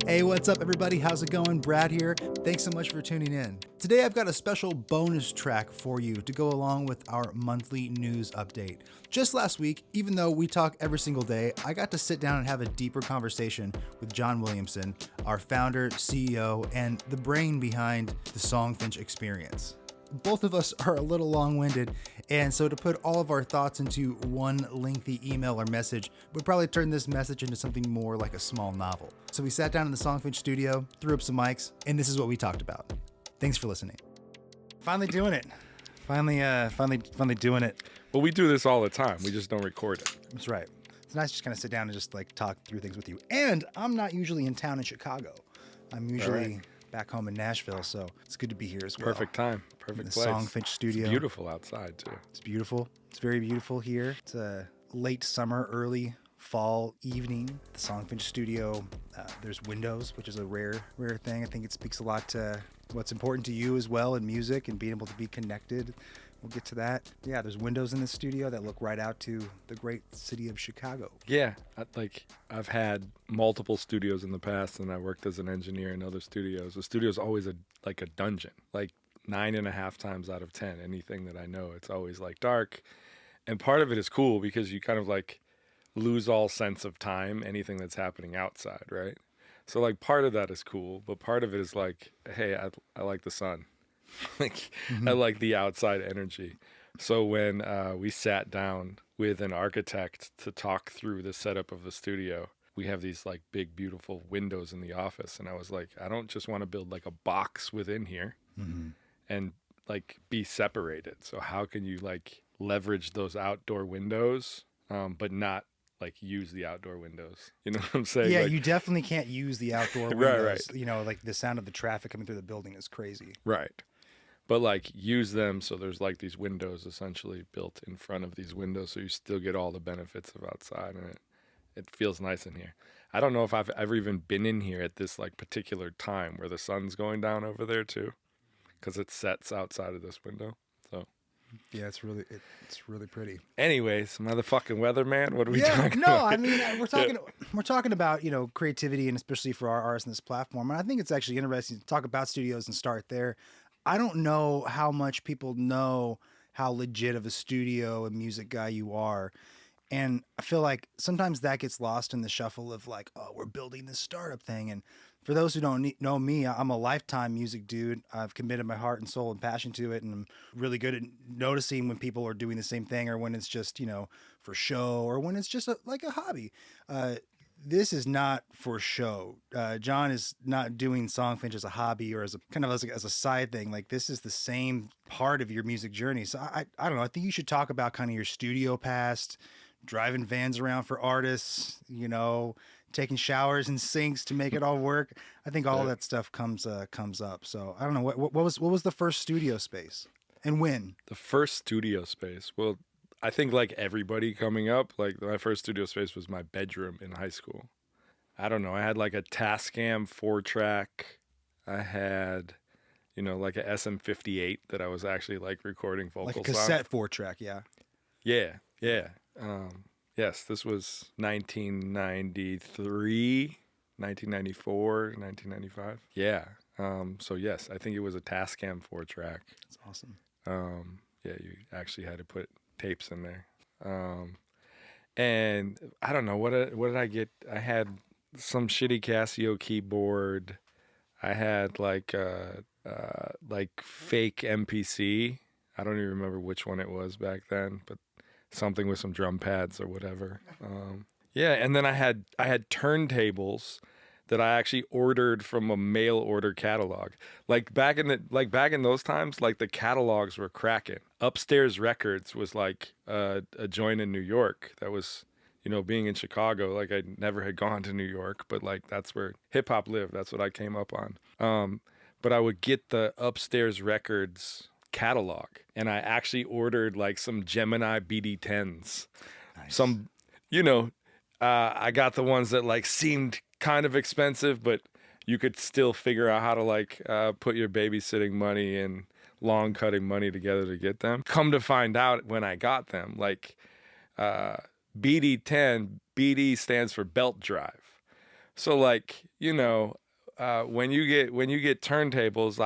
Hey, what's up, everybody? How's it going? Brad here. Thanks so much for tuning in. Today, I've got a special bonus track for you to go along with our monthly news update. Just last week, even though we talk every single day, I got to sit down and have a deeper conversation with John Williamson, our founder, CEO, and the brain behind the Songfinch experience. Both of us are a little long-winded, and so to put all of our thoughts into one lengthy email or message would probably turn this message into something more like a small novel. So we sat down in the Songfinch studio, threw up some mics, and this is what we talked about. Thanks for listening. Finally doing it. Finally doing it. Well, we do this all the time. We just don't record it. That's right. It's nice to just kind of sit down and just like talk through things with you. And I'm not usually in town in Chicago. I'm usually back home in Nashville, so it's good to be here as well. Perfect time. Perfect the place. Songfinch studio. It's beautiful outside, too. It's beautiful. It's very beautiful here. It's a late summer, early fall evening. The Songfinch studio, there's windows, which is a rare thing. I think it speaks a lot to what's important to you as well in music and being able to be connected. We'll get to that. Yeah, there's windows in the studio that look right out to the great city of Chicago. Yeah, I've had multiple studios in the past, and I worked as an engineer in other studios. The studio's always like a dungeon. Like 9.5 times out of 10, anything that I know, it's always like dark. And part of it is cool because you kind of like lose all sense of time, anything that's happening outside, right? So like part of that is cool, but part of it is like, hey, I like the sun. I like the outside energy. So when we sat down with an architect to talk through the setup of the studio, we have these like big, beautiful windows in the office. And I was like, I don't just want to build like a box within here and like be separated. So how can you like leverage those outdoor windows, but not like use the outdoor windows? You know what I'm saying? Yeah, like, you definitely can't use the outdoor windows. Right. You know, like the sound of the traffic coming through the building is crazy. Right. But like use them so there's like these windows essentially built in front of these windows so you still get all the benefits of outside, and it feels nice in here. I don't know if I've ever even been in here at this like particular time where the sun's going down over there too, because it sets outside of this window. So yeah, it's really pretty. anyways, motherfucking weatherman, what are we talking about? I mean, we're talking about, you know, creativity, and especially for our artists in this platform. And I think it's actually interesting to talk about studios and start there. I don't know how much people know how legit of a studio and music guy you are. And I feel like sometimes that gets lost in the shuffle of like, oh, we're building this startup thing. And for those who don't know me, I'm a lifetime music dude. I've committed my heart and soul and passion to it. And I'm really good at noticing when people are doing the same thing, or when it's just, you know, for show, or when it's just like a hobby. This is not for show. John is not doing Songfinch as a hobby or as a kind of as a side thing. Like, this is the same part of your music journey. So I don't know. I think you should talk about kind of your studio past, driving vans around for artists, you know, taking showers in sinks to make it all work. I think all of that stuff comes up. So I don't know what was the first studio space and when? The first studio space. Well, I think like everybody coming up, like my first studio space was my bedroom in high school. I don't know. I had like a Tascam 4-track. I had, you know, like a SM58 that I was actually like recording vocals on. Like a cassette 4-track, yeah. Yeah. Yes, this was 1993, 1994, 1995. Yeah. So yes, I think it was a Tascam 4-track. That's awesome. Yeah, you actually had to put tapes in there. And I don't know, what did I get? I had some shitty Casio keyboard. I had like fake MPC. I don't even remember which one it was back then, but something with some drum pads or whatever. Yeah, and then I had turntables that I actually ordered from a mail order catalog. Like back in those times, like the catalogs were cracking. Upstairs Records was like a joint in New York that was, you know, being in Chicago, like I never had gone to New York, but like that's where hip hop lived. That's what I came up on. But I would get the Upstairs Records catalog, and I actually ordered like some Gemini BD10s. Nice. Some, you know, I got the ones that like seemed kind of expensive, but you could still figure out how to like put your babysitting money and long cutting money together to get them. Come to find out when I got them, like BD10, BD stands for belt drive. So like, when you get turntables,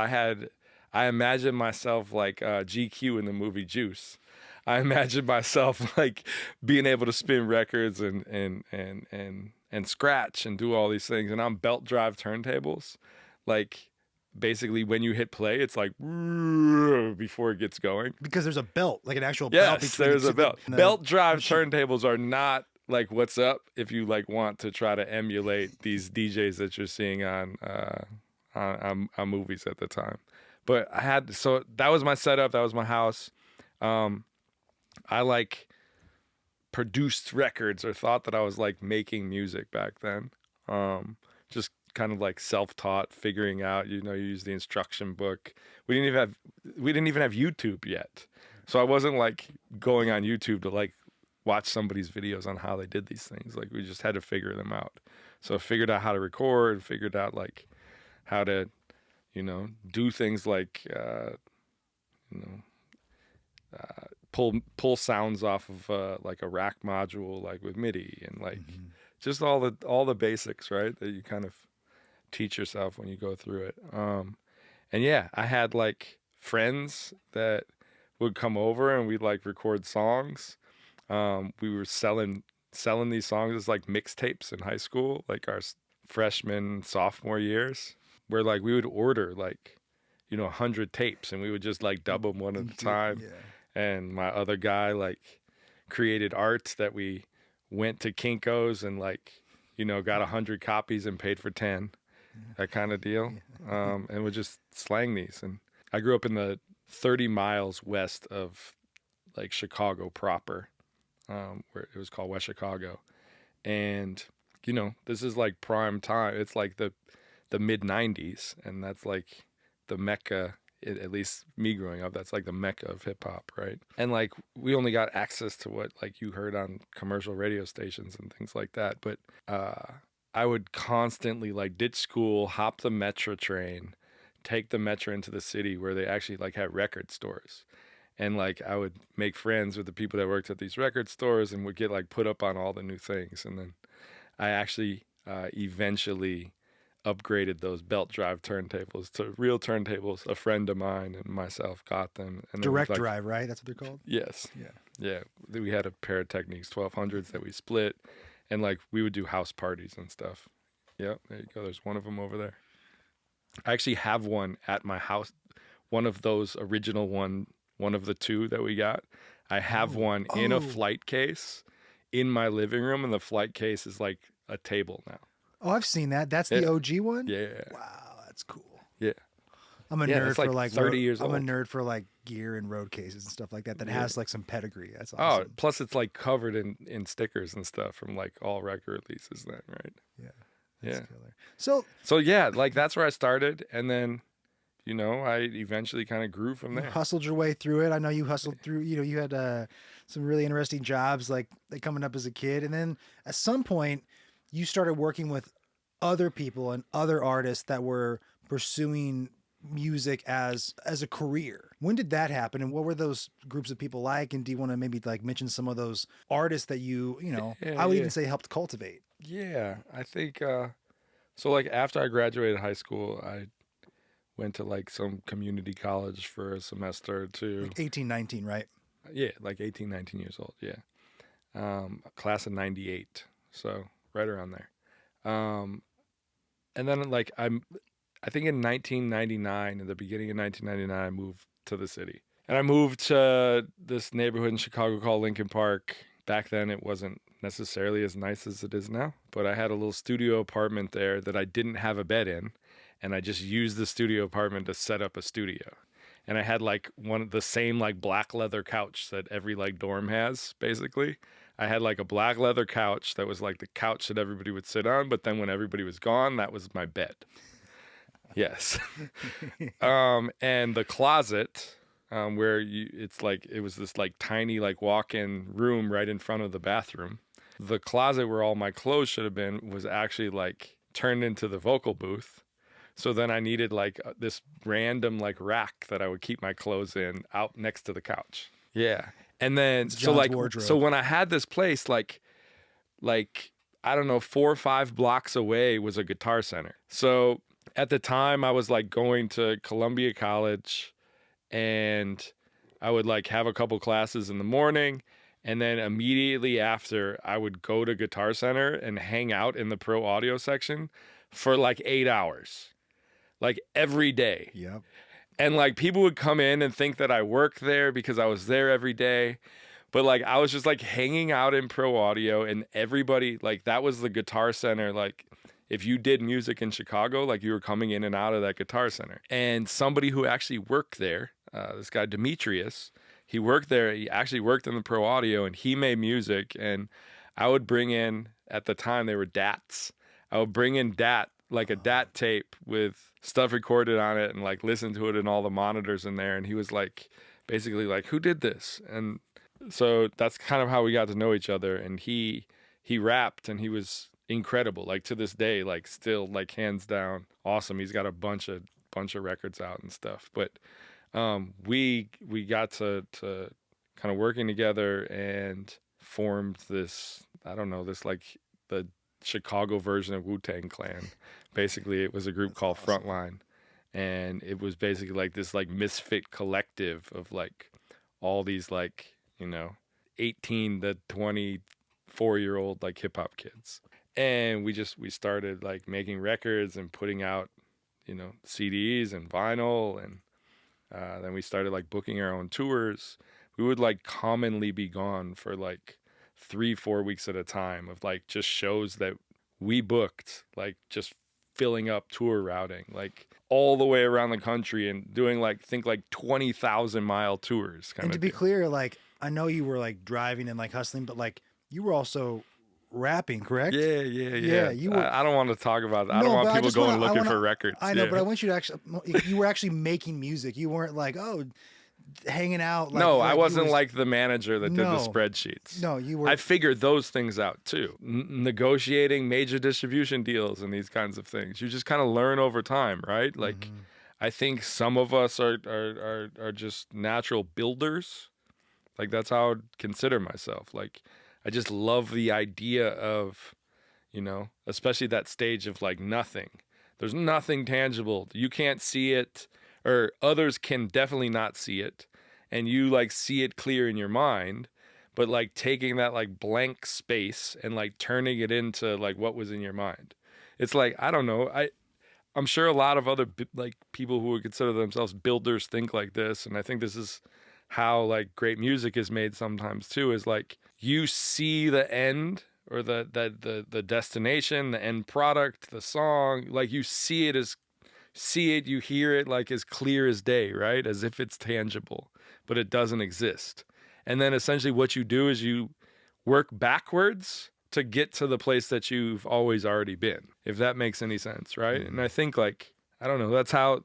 I imagine myself like GQ in the movie Juice. I imagine myself like being able to spin records and scratch and do all these things. And on belt drive turntables, like basically when you hit play, it's like before it gets going. Because there's a belt, like an actual belt Yes, between there's a belt. Belt drive machine. turntables are not like what's up if you like want to try to emulate these DJs that you're seeing on movies at the time. But so that was my setup. That was my house. I like produced records or thought that I was like making music back then. Just kind of like self-taught, figuring out, you use the instruction book. We didn't even have YouTube yet. So I wasn't like going on YouTube to like watch somebody's videos on how they did these things. Like we just had to figure them out. So I figured out how to record, figured out like how to, do things like, pull sounds off of like a rack module, like with MIDI and like just all the basics, right? That you kind of teach yourself when you go through it. And yeah, I had like friends that would come over and we'd like record songs. We were selling these songs as like mixtapes in high school, like our freshman, sophomore years, where like we would order like, 100 tapes and we would just like dub them one at a time. Yeah. And my other guy like created art that we went to Kinko's and like, got 100 copies and paid for 10, that kind of deal. And would just slang these. And I grew up in the 30 miles west of like Chicago proper, where it was called West Chicago. And, this is like prime time. It's like the mid 90s. And that's like the Mecca, at least me growing up, that's like the Mecca of hip hop, right? And like we only got access to what like you heard on commercial radio stations and things like that. But I would constantly like ditch school, hop the metro train, take the metro into the city where they actually like had record stores. And like I would make friends with the people that worked at these record stores and would get like put up on all the new things. And then I actually eventually upgraded those belt drive turntables to real turntables. A friend of mine and myself got them. And Direct drive, right? That's what they're called? Yes. Yeah. Yeah. We had a pair of Techniques 1200s that we split, and like we would do house parties and stuff. Yeah, there you go. There's one of them over there. I actually have one at my house. One of those original one of the two that we got. I have one in a flight case in my living room, and the flight case is like a table now. Oh, I've seen that. That's the OG one? Yeah. Wow, that's cool. Yeah. I'm a nerd for like 30 years old. I'm a nerd for like gear and road cases and stuff like that has like some pedigree. That's Oh, awesome. plus it's like covered in stickers and stuff from like all record releases then, right? Yeah. Yeah. Killer. So yeah, like that's where I started, and then I eventually kind of grew from there. Hustled your way through it. I know you hustled through, you had some really interesting jobs like coming up as a kid. And then at some point you started working with other people and other artists that were pursuing music as a career. When did that happen? And what were those groups of people like? And do you want to maybe like mention some of those artists that I would even say helped cultivate? Yeah, I think, so like after I graduated high school, I went to like some community college for a semester or two. Like 18, 19, right? Yeah, like 18, 19 years old. Yeah. Class of 98. So right around there. And then like I think in 1999, in the beginning of 1999, I moved to the city. And I moved to this neighborhood in Chicago called Lincoln Park. Back then it wasn't necessarily as nice as it is now, but I had a little studio apartment there that I didn't have a bed in. And I just used the studio apartment to set up a studio. And I had like one of the same like black leather couch that every like dorm has, basically. I had like a black leather couch that was like the couch that everybody would sit on, but then when everybody was gone, that was my bed. Yes. And the closet, where it was this like tiny like walk-in room right in front of the bathroom. The closet where all my clothes should have been was actually like turned into the vocal booth. So then I needed like this random like rack that I would keep my clothes in out next to the couch. Yeah. And then so like wardrobe. So when I had this place, like I don't know, 4 or 5 blocks away was a Guitar Center. So at the time I was like going to Columbia College, and I would like have a couple classes in the morning, and then immediately after I would go to Guitar Center and hang out in the pro audio section for like 8 hours, like every day. Yep. And like people would come in and think that I worked there because I was there every day. But like I was just like hanging out in pro audio, and everybody, like, that was the Guitar Center. Like if you did music in Chicago, like you were coming in and out of that Guitar Center. And somebody who actually worked there, this guy Demetrius, he worked there. He actually worked in the pro audio, and he made music. And I would bring in, at the time they were DATs. I would bring in like a DAT tape with stuff recorded on it, and like listen to it in all the monitors in there. And he was like, basically like, who did this? And so that's kind of how we got to know each other. And he rapped, and he was incredible. Like to this day, like still like hands down awesome. He's got a bunch of records out and stuff. But we got to kind of working together and formed this, I don't know, this like the Chicago version of Wu-Tang Clan. Basically, it was a group called Frontline, and it was basically like this like misfit collective of like all these like, 18 to 24-year-old like hip hop kids. And we started like making records and putting out, CDs and vinyl. And then we started like booking our own tours. We would like commonly be gone for like 3-4 weeks at a time of like just shows that we booked, like just filling up tour routing, like all the way around the country, and doing like 20,000-mile tours. And to be clear, like I know you were like driving and like hustling, but like you were also rapping, correct? Yeah. You were. I don't want to talk about it. I don't want people going looking for records. I know, but I want you to actually. You were actually making music. You weren't like, hanging out. Like, no, I wasn't like the manager that did the spreadsheets. No, you were. I figured those things out too. Negotiating major distribution deals and these kinds of things. You just kind of learn over time, right? Like, I think some of us are just natural builders. Like that's how I would consider myself. Like, I just love the idea of, especially that stage of like nothing. There's nothing tangible. You can't see it, or others can definitely not see it. And you like see it clear in your mind, but like taking that like blank space and like turning it into like what was in your mind. It's like, I don't know. I'm sure a lot of other like people who would consider themselves builders think like this. And I think this is how like great music is made sometimes too, is like you see the end, or the destination, the end product, the song, like you see it, you hear it like as clear as day, right? As if it's tangible, but it doesn't exist. And then essentially what you do is you work backwards to get to the place that you've always already been, if that makes any sense, right? And I think like, I don't know, that's how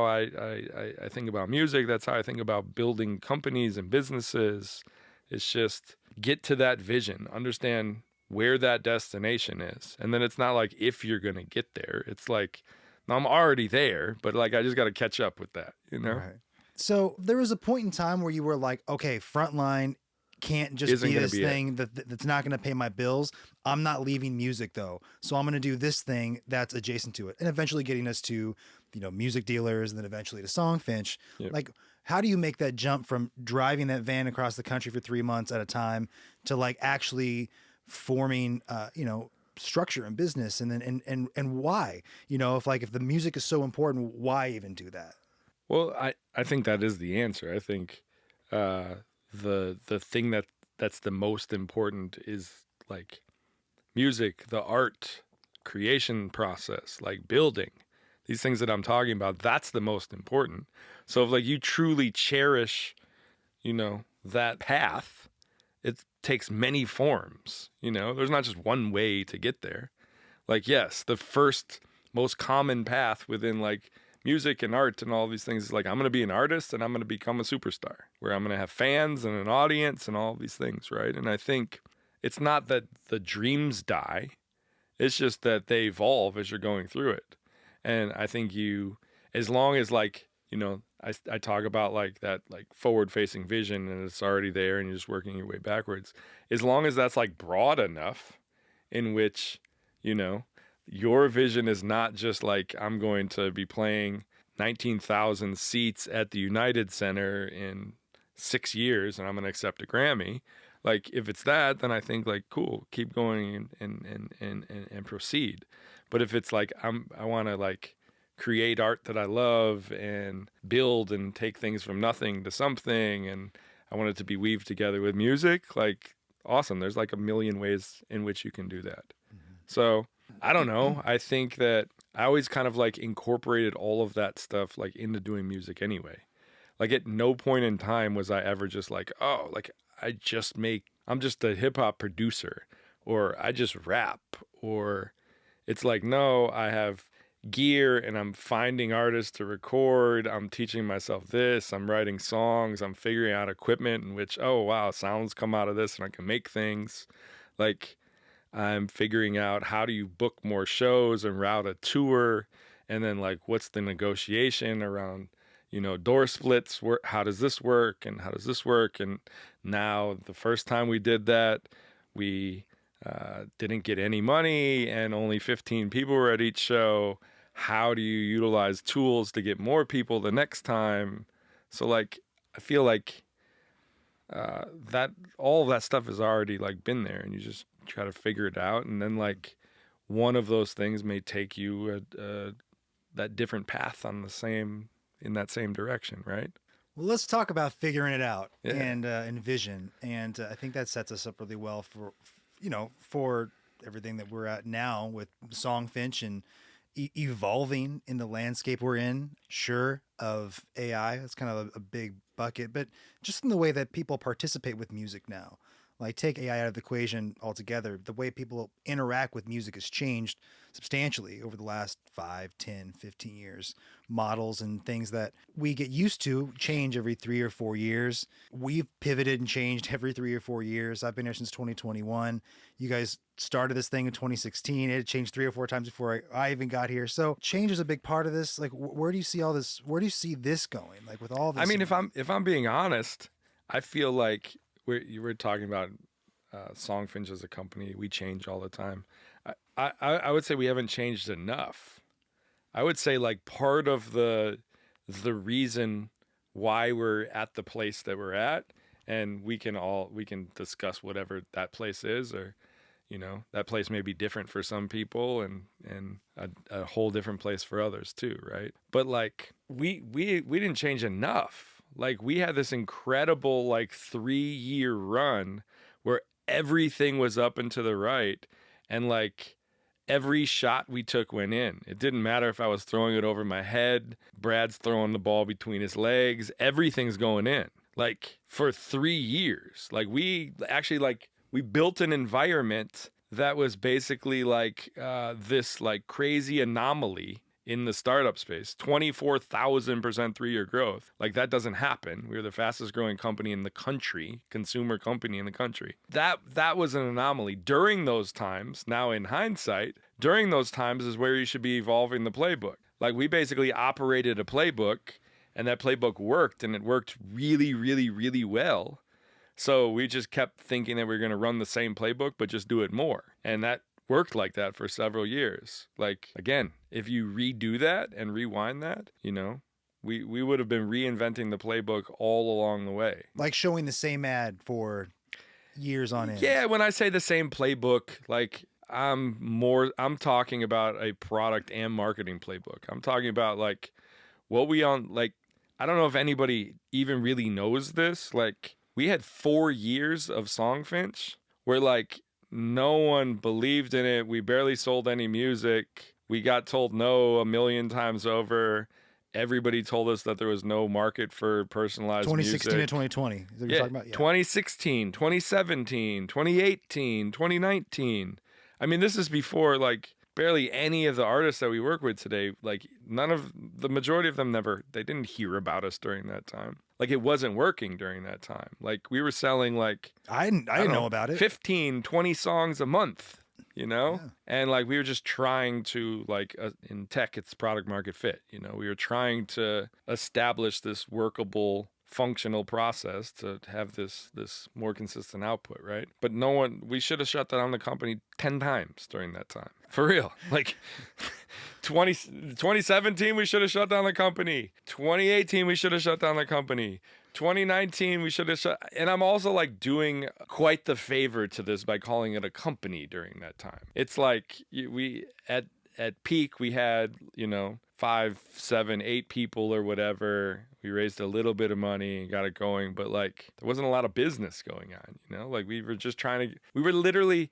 I think about music. That's how I think about building companies and businesses. It's just get to that vision, understand where that destination is. And then it's not like if you're going to get there, it's like, I'm already there, but like I just got to catch up with that, Right. So there was a point in time where you were like, okay, Frontline can't just be this thing that's not going to pay my bills. I'm not leaving music though, so I'm going to do this thing that's adjacent to it, and eventually getting us to, music dealers, and then eventually to Songfinch. Yep. Like, how do you make that jump from driving that van across the country for 3 months at a time to like actually forming, structure and business, and then and why, if the music is so important, why even do that? Well, I think that is the answer. I think the thing that's the most important is like music, the art creation process, like building these things that I'm talking about. That's the most important. So if like you truly cherish, that path, it takes many forms. There's not just one way to get there. Like, yes, the first most common path within like music and art and all these things is like, I'm going to be an artist and I'm going to become a superstar, where I'm going to have fans and an audience and all these things, right? And I think it's not that the dreams die. It's just that they evolve as you're going through it. And I think as long as like, I talk about like that like forward-facing vision, and it's already there and you're just working your way backwards. As long as that's like broad enough in which, you know, your vision is not just like, I'm going to be playing 19,000 seats at the United Center in 6 years and I'm going to accept a Grammy. Like, if it's that, then I think, like, cool, keep going and proceed. But if it's like, I want to, like, create art that I love and build and take things from nothing to something, and I want it to be weaved together with music, like, awesome. There's like a million ways in which you can do that. So I don't know. I think that I always kind of like incorporated all of that stuff like into doing music anyway. Like, at no point in time was I ever just like, oh, like I'm just a hip hop producer, or I just rap, or it's like, no, I have gear and I'm finding artists to record. I'm teaching myself this. I'm writing songs. I'm figuring out equipment in which, oh, wow, sounds come out of this and I can make things. Like, I'm figuring out how do you book more shows and route a tour. And then, like, what's the negotiation around, door splits? How does this work? And how does this work? And now, the first time we did that, we didn't get any money and only 15 people were at each show. How do you utilize tools to get more people the next time? So, like, I feel like that all of that stuff has already like been there, and you just try to figure it out. And then, like, one of those things may take you that different path in that same direction, right? Well, let's talk about figuring it out Yeah. and vision. And I think that sets us up really well for everything that we're at now with Songfinch and evolving in the landscape we're in. Sure, of AI, that's kind of a big bucket, but just in the way that people participate with music now. Like, take AI out of the equation altogether. The way people interact with music has changed substantially over the last 5, 10, 15 years. Models and things that we get used to change every 3 or 4 years. We've pivoted and changed every 3 or 4 years. I've been here since 2021. You guys started this thing in 2016. It had changed 3 or 4 times before I even got here. So change is a big part of this. Like, where do you see all this? Where do you see this going? Like, with all this? I mean, if I'm being honest, I feel like you were talking about Songfinch as a company. We change all the time. I would say we haven't changed enough. I would say, like, part of the reason why we're at the place that we're at, and we can discuss whatever that place is, or that place may be different for some people and a whole different place for others too, right? But, like, we didn't change enough. Like, we had this incredible, like, 3-year run where everything was up and to the right, and, like, every shot we took went in. It didn't matter if I was throwing it over my head, Brad's throwing the ball between his legs, everything's going in. Like, for 3 years. Like, we built an environment that was basically like this, like, crazy anomaly in the startup space. 24,000% 3-year growth. Like, that doesn't happen. We were the fastest growing company in the country, consumer company in the country. That was an anomaly. During those times, now in hindsight, during those times is where you should be evolving the playbook. Like, we basically operated a playbook, and that playbook worked, and it worked really, really, really well. So we just kept thinking that we were going to run the same playbook, but just do it more. And that worked like that for several years. Like, again, if you redo that and rewind that, we would have been reinventing the playbook all along the way. Like, showing the same ad for years on end. Yeah, when I say the same playbook, like, I'm talking about a product and marketing playbook. I'm talking about, like, I don't know if anybody even really knows this. Like, we had 4 years of Songfinch where, like, no one believed in it. We barely sold any music. We got told no a million times over. Everybody told us that there was no market for personalized 2016 music. to 2020. Is that what you're talking about? Yeah. 2016, 2017, 2018, 2019. I mean, this is before, like, barely any of the artists that we work with today, like, the majority of them they didn't hear about us during that time. Like, it wasn't working during that time. Like, we were selling, like, I didn't know about it. 15, 20 songs a month, Yeah. And, like, we were just trying to, like, in tech, it's product market fit. We were trying to establish this workable functional process to have this more consistent output, right? But we should have shut down the company 10 times during that time. For real. Like 2017, we should have shut down the company. 2018, we should have shut down the company. 2019, we should have shut. And I'm also like doing quite the favor to this by calling it a company during that time. It's like we at peak, we had, 5, 7, 8 people or whatever. We raised a little bit of money and got it going, but like there wasn't a lot of business going on, like we were just we were literally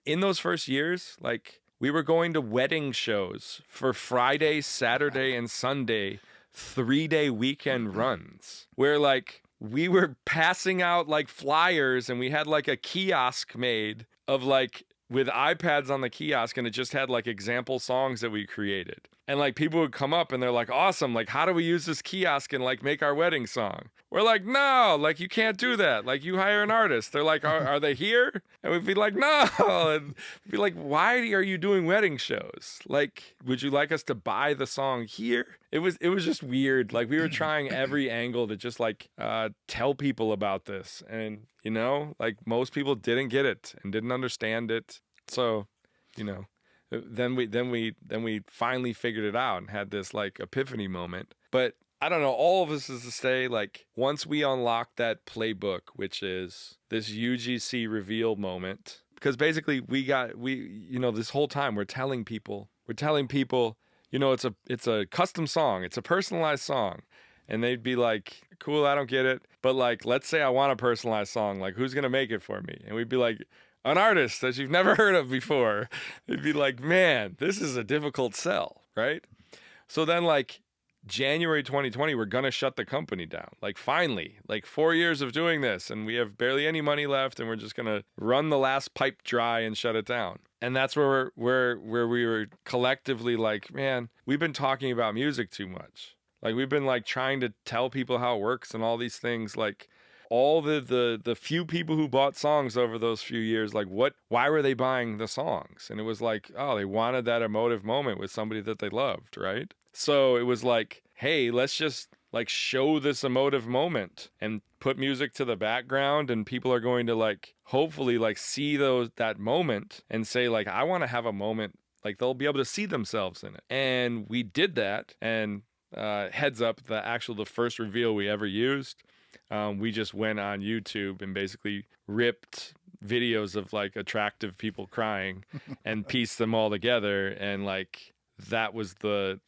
in those first years, like we were going to wedding shows for Friday, Saturday, and Sunday, 3-day weekend runs where like we were passing out like flyers, and we had like a kiosk made of like with iPads on the kiosk, and it just had like example songs that we created. And like people would come up and they're like, awesome, like how do we use this kiosk and like make our wedding song? We're like, no, like you can't do that. Like you hire an artist. They're like, are they here? And we'd be like, no. And we'd be like, why are you doing wedding shows? Like, would you like us to buy the song here? It was just weird. Like we were trying every angle to just like tell people about this. And, like most people didn't get it and didn't understand it. So, then we finally figured it out and had this like epiphany moment. But I don't know, all of this is to say, like, once we unlocked that playbook, which is this UGC reveal moment, because basically this whole time we're telling people, it's a custom song, it's a personalized song. And they'd be like, cool, I don't get it. But like, let's say I want a personalized song, like who's going to make it for me? And we'd be like, an artist that you've never heard of before. It'd be like, man, this is a difficult sell, right? So then like January 2020, we're going to shut the company down. Like finally, like 4 years of doing this, and we have barely any money left, and we're just going to run the last pipe dry and shut it down. And that's where we were collectively like, man, we've been talking about music too much. Like we've been like trying to tell people how it works and all these things, like all the few people who bought songs over those few years, like why were they buying the songs? And it was like, oh, they wanted that emotive moment with somebody that they loved, right? So it was like, hey, let's just like show this emotive moment and put music to the background, and people are going to like hopefully like see that moment and say like, I want to have a moment, like they'll be able to see themselves in it. And we did that. And heads up, the first reveal we ever used, we just went on YouTube and basically ripped videos of like attractive people crying and pieced them all together. And like, that was the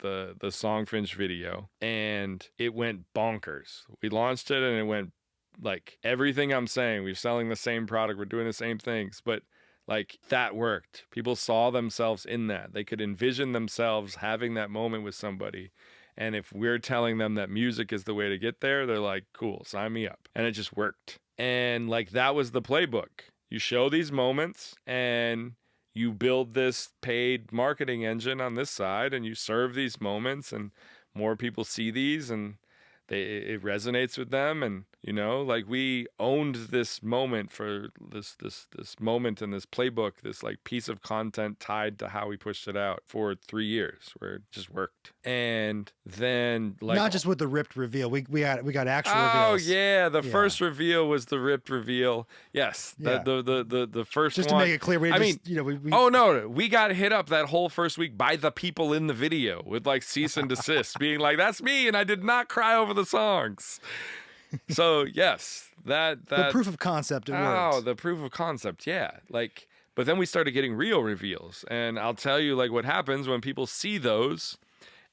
Songfinch video, and it went bonkers. We launched it and it went like everything I'm saying. We're selling the same product. We're doing the same things, but like that worked. People saw themselves in that. They could envision themselves having that moment with somebody. And if we're telling them that music is the way to get there, they're like, cool, sign me up. And it just worked. And like, that was the playbook. You show these moments and you build this paid marketing engine on this side, and you serve these moments, and more people see these and it resonates with them. And, like we owned this moment for this moment in this playbook, this like piece of content tied to how we pushed it out for 3 years, where it just worked. And then like, not just with the ripped reveal, we got actual Oh reveals. yeah, the first reveal was the ripped reveal. Yes, the first just one. To make it clear, oh no, we got hit up that whole first week by the people in the video with like cease and desist, being like, that's me, and I did not cry over the songs. So yes, that the proof of concept. The proof of concept. Yeah, like, but then we started getting real reveals, and I'll tell you like what happens when people see those,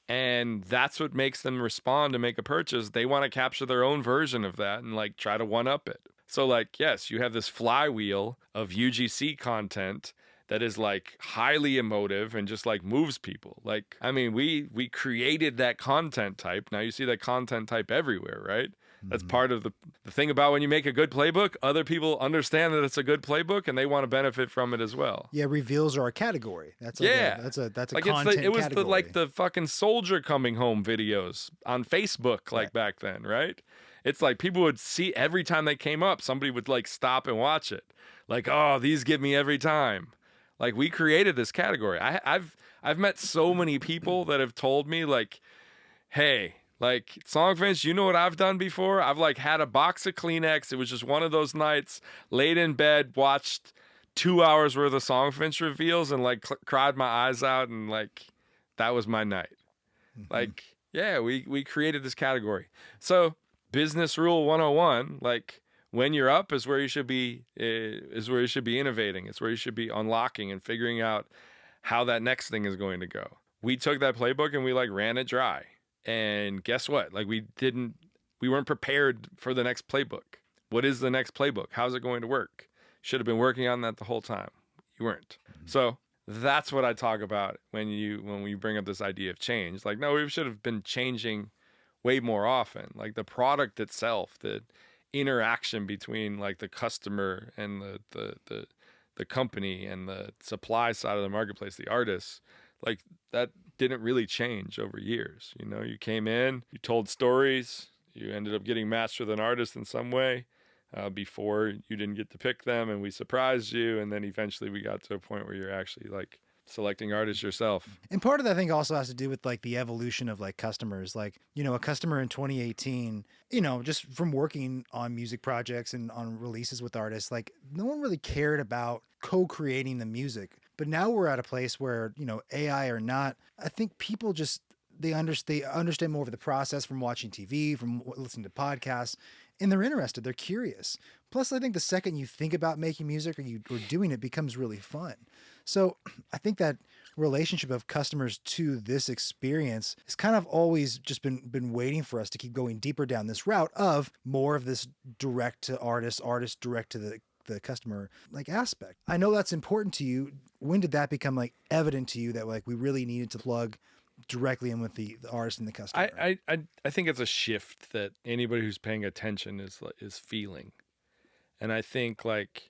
and that's what makes them respond to make a purchase. They want to capture their own version of that and like try to one up it. So like, yes, you have this flywheel of UGC content that is like highly emotive and just like moves people. Like, I mean, we created that content type. Now you see that content type everywhere, right? That's part of the thing about when you make a good playbook, other people understand that it's a good playbook and they want to benefit from it as well. Yeah, reveals are a category. That's a like content it was category. the fucking soldier coming home videos on Facebook like back then, right? It's like people would see every time they came up, somebody would like stop and watch it. Like, oh, these get me every time. Like we created this category. I've met so many people that have told me like, hey, Like, Songfinch, you know what I've done before? I've like had a box of Kleenex. It was just one of those nights, laid in bed, watched 2 hours worth of Songfinch reveals and like cried my eyes out, and like that was my night. Like, yeah, we created this category. So business rule 101, like when you're up is where you should be, innovating. It's where you should be unlocking and figuring out how that next thing is going to go. We took that playbook and we like ran it dry. And guess what? Like we weren't prepared for the next playbook. What is the next playbook? How's it going to work? Should have been working on that the whole time. You weren't. So that's what I talk about when we bring up this idea of change. Like, no, we should have been changing way more often. Like the product itself, the interaction between like the customer and the company and the supply side of the marketplace, the artists, like that didn't really change over years. You know, you came in, you told stories, you ended up getting matched with an artist in some way. Before you didn't get to pick them, and we surprised you, and then eventually we got to a point where you're actually like selecting artists yourself. And part of that I think also has to do with like the evolution of like customers. Like, you know, a customer in 2018, you know, just from working on music projects and on releases with artists, like no one really cared about co-creating the music. But now we're at a place where, you know, AI or not, I think people just they understand more of the process from watching TV, from listening to podcasts, and they're interested. They're curious. Plus, I think the second you think about making music or doing it becomes really fun. So I think that relationship of customers to this experience has kind of always just been waiting for us to keep going deeper down this route of more of this direct to artist direct to the customer like aspect. I know that's important to you. When did that become like evident to you that like we really needed to plug directly in with the artist and the customer? I think it's a shift that anybody who's paying attention is feeling. And I think like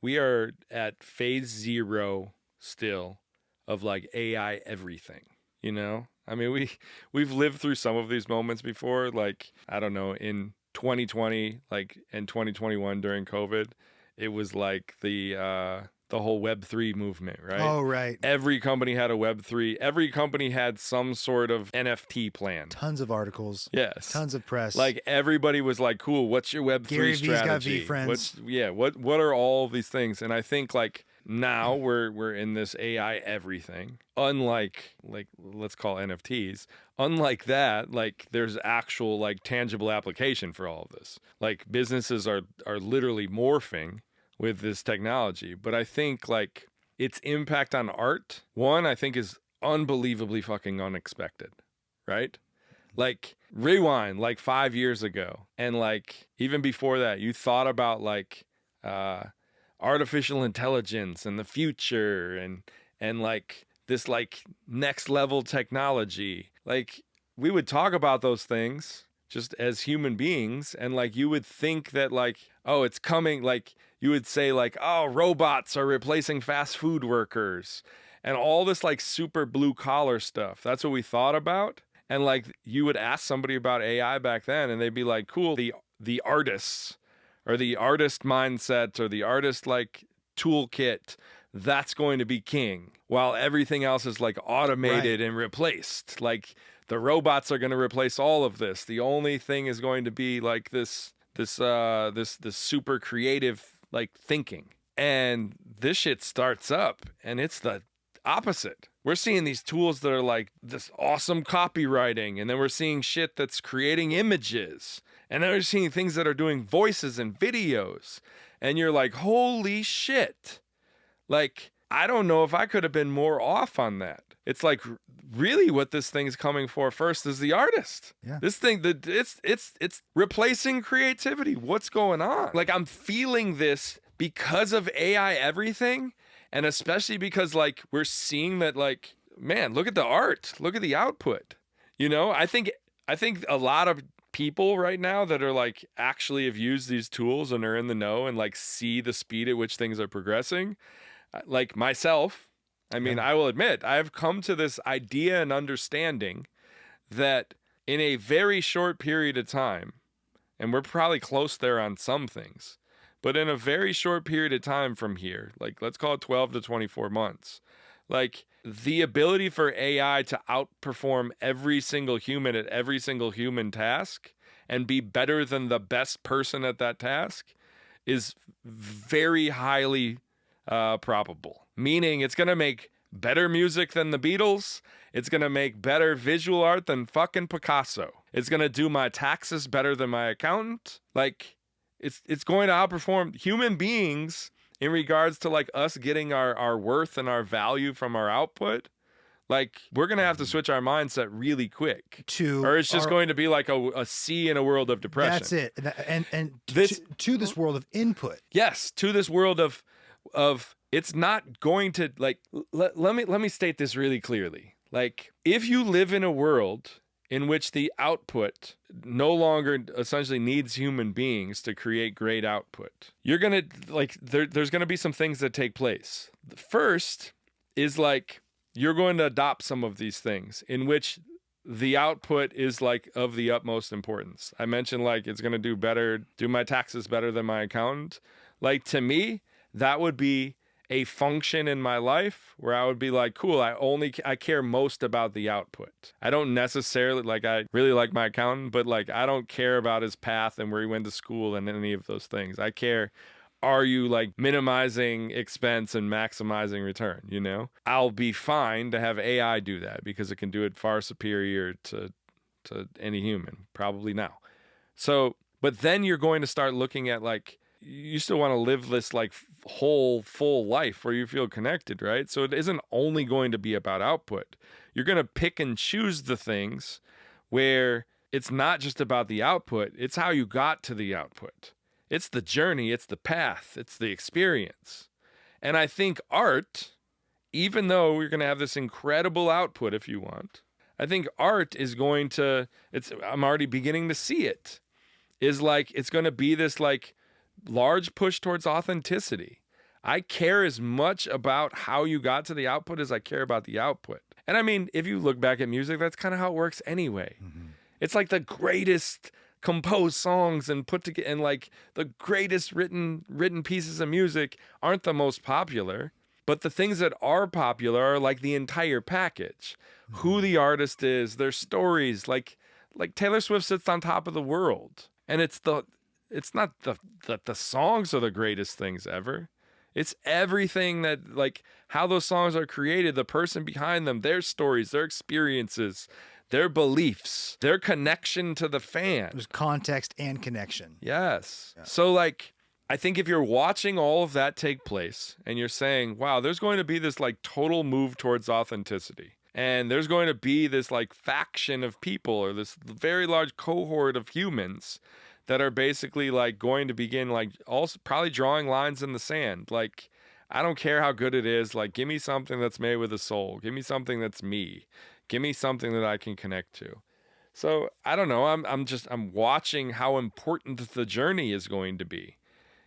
we are at phase 0 still of like AI everything, you know? I mean, we've lived through some of these moments before, like, I don't know, in 2020, like in 2021 during COVID, it was like the whole Web3 movement, right? Oh, right. Every company had a Web3. Every company had some sort of NFT plan. Tons of articles. Yes. Tons of press. Like everybody was like, cool, what's your Web3 Gary V's strategy? got V-Friends. What are all these things? And I think like now we're in this AI everything. Unlike like let's call NFTs. Unlike that, like there's actual like tangible application for all of this. Like businesses are literally morphing with this technology. But I think like its impact on art, one, I think is unbelievably fucking unexpected, right? Like rewind like 5 years ago. And like even before that, you thought about like artificial intelligence and the future and like this like next level technology. Like we would talk about those things just as human beings. And like you would think that like, oh, it's coming, like you would say like, oh, robots are replacing fast food workers and all this like super blue collar stuff. That's what we thought about. And like you would ask somebody about AI back then and they'd be like, cool, the artists or the artist mindset or the artist like toolkit, that's going to be king while everything else is like automated and replaced. Like the robots are going to replace all of this. The only thing is going to be like this super creative like thinking. And this shit starts up and it's the opposite. We're seeing these tools that are like this awesome copywriting, and then we're seeing shit that's creating images, and then we're seeing things that are doing voices and videos, and you're like, holy shit. Like, I don't know if I could have been more off on that. It's like really what this thing's coming for first is the artist. Yeah. This thing that it's replacing creativity. What's going on? Like I'm feeling this because of AI everything, and especially because like we're seeing that like, man, look at the art, look at the output. You know, I think a lot of people right now that are like actually have used these tools and are in the know and like see the speed at which things are progressing, like myself. I mean, I will admit, I've come to this idea and understanding that in a very short period of time, and we're probably close there on some things, but in a very short period of time from here, like let's call it 12 to 24 months, Like the ability for AI to outperform every single human at every single human task and be better than the best person at that task is very highly probable. Meaning it's going to make better music than the Beatles. It's going to make better visual art than fucking Picasso. It's going to do my taxes better than my accountant. Like it's going to outperform human beings in regards to like us getting our worth and our value from our output. Like we're going to have to switch our mindset really quick, or it's just going to be like a sea in a world of depression. That's it. And to this world of input. Yes, to this world of it's not going to like let me state this really clearly. Like if you live in a world in which the output no longer essentially needs human beings to create great output, you're going to like there's going to be some things that take place. The first is like you're going to adopt some of these things in which the output is like of the utmost importance. I mentioned like it's going to do my taxes better than my accountant. Like to me, that would be a function in my life where I would be like, cool, I care most about the output. I don't necessarily like, I really like my accountant, but like, I don't care about his path and where he went to school and any of those things. I care, are you like minimizing expense and maximizing return? You know, I'll be fine to have AI do that because it can do it far superior to any human, probably now. So, but then you're going to start looking at like, you still want to live this like whole full life where you feel connected, right? So it isn't only going to be about output. You're going to pick and choose the things where it's not just about the output, it's how you got to the output. It's the journey, it's the path, it's the experience. And I think art, even though you're going to have this incredible output if you want, I think art is going to, I'm already beginning to see it, is like, it's going to be this like large push towards authenticity. I care as much about how you got to the output as I care about the output. And I mean, if you look back at music, that's kind of how it works anyway. Mm-hmm. It's like the greatest composed songs and put together, and like the greatest written pieces of music aren't the most popular, but the things that are popular are like the entire package. Mm-hmm. Who the artist is, their stories, like Taylor Swift sits on top of the world. And it's not the songs are the greatest things ever. It's everything that, like, how those songs are created, the person behind them, their stories, their experiences, their beliefs, their connection to the fan. There's context and connection. Yes. Yeah. So, like, I think if you're watching all of that take place and you're saying, wow, there's going to be this, like, total move towards authenticity. And there's going to be this, like, faction of people or this very large cohort of humans that are basically like going to begin like also probably drawing lines in the sand. Like, I don't care how good it is. Like, give me something that's made with a soul. Give me something that's me. Give me something that I can connect to. So I don't know. I'm watching how important the journey is going to be.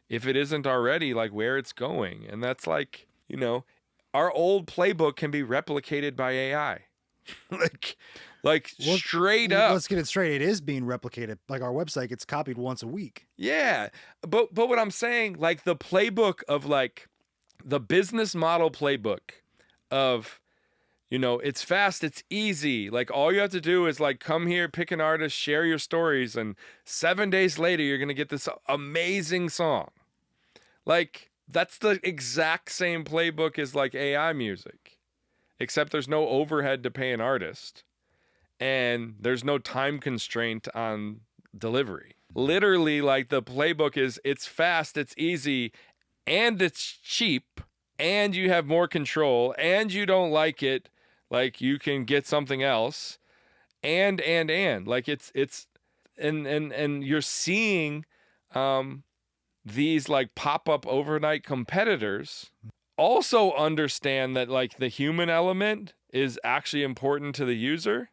If it isn't already, like where it's going. And that's like, you know, our old playbook can be replicated by AI. Well, straight up. Let's get it straight. It is being replicated. Like our website gets copied once a week. Yeah. But what I'm saying, like the playbook of like the business model playbook of, you know, it's fast, it's easy. Like all you have to do is like come here, pick an artist, share your stories. And 7 days later, you're going to get this amazing song. Like that's the exact same playbook as like AI music, except there's no overhead to pay an artist. And there's no time constraint on delivery. Literally, like the playbook is it's fast, it's easy, and it's cheap, and you have more control, and you don't like it, like you can get something else, and like it's and you're seeing these like pop-up overnight competitors also understand that like the human element is actually important to the user.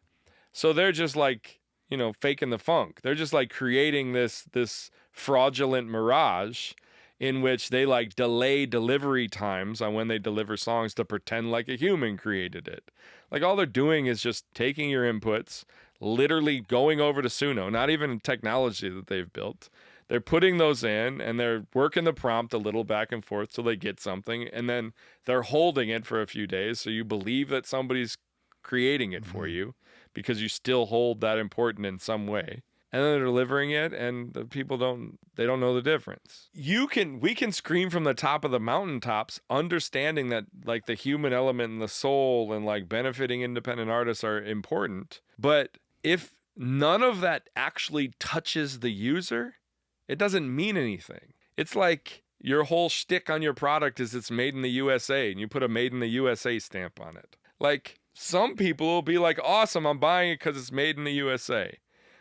So they're just like, you know, faking the funk. They're just like creating this fraudulent mirage in which they like delay delivery times on when they deliver songs to pretend like a human created it. Like all they're doing is just taking your inputs, literally going over to Suno, not even technology that they've built. They're putting those in and they're working the prompt a little back and forth till they get something. And then they're holding it for a few days. So you believe that somebody's creating it for you because you still hold that important in some way. And then they're delivering it and the people don't know the difference. We can scream from the top of the mountaintops, understanding that like the human element and the soul and like benefiting independent artists are important. But if none of that actually touches the user, it doesn't mean anything. It's like your whole shtick on your product is it's made in the USA and you put a made in the USA stamp on it. Like some people will be like, awesome, I'm buying it because it's made in the USA.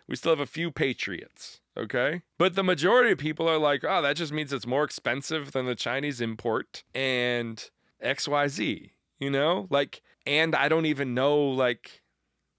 We still have a few patriots, okay? But the majority of people are like, oh, that just means it's more expensive than the Chinese import and XYZ, you know? Like, and I don't even know, like,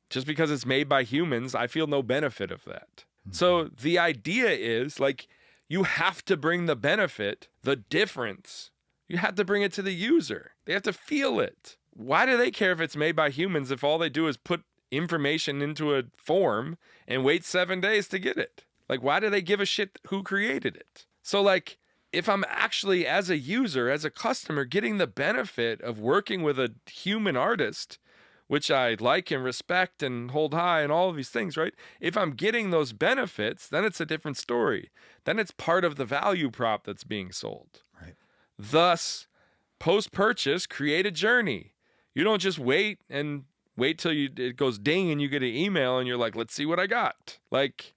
just because it's made by humans, I feel no benefit of that. So the idea is, like, you have to bring the benefit, the difference. You have to bring it to the user. They have to feel it. Why do they care if it's made by humans if all they do is put information into a form and wait 7 days to get it? Like, why do they give a shit who created it? So, like, if I'm actually, as a user, as a customer, getting the benefit of working with a human artist, which I like and respect and hold high and all of these things, right? If I'm getting those benefits, then it's a different story. Then it's part of the value prop that's being sold. Right. Thus, post-purchase, create a journey. You don't just wait till it goes ding and you get an email and you're like, let's see what I got. Like,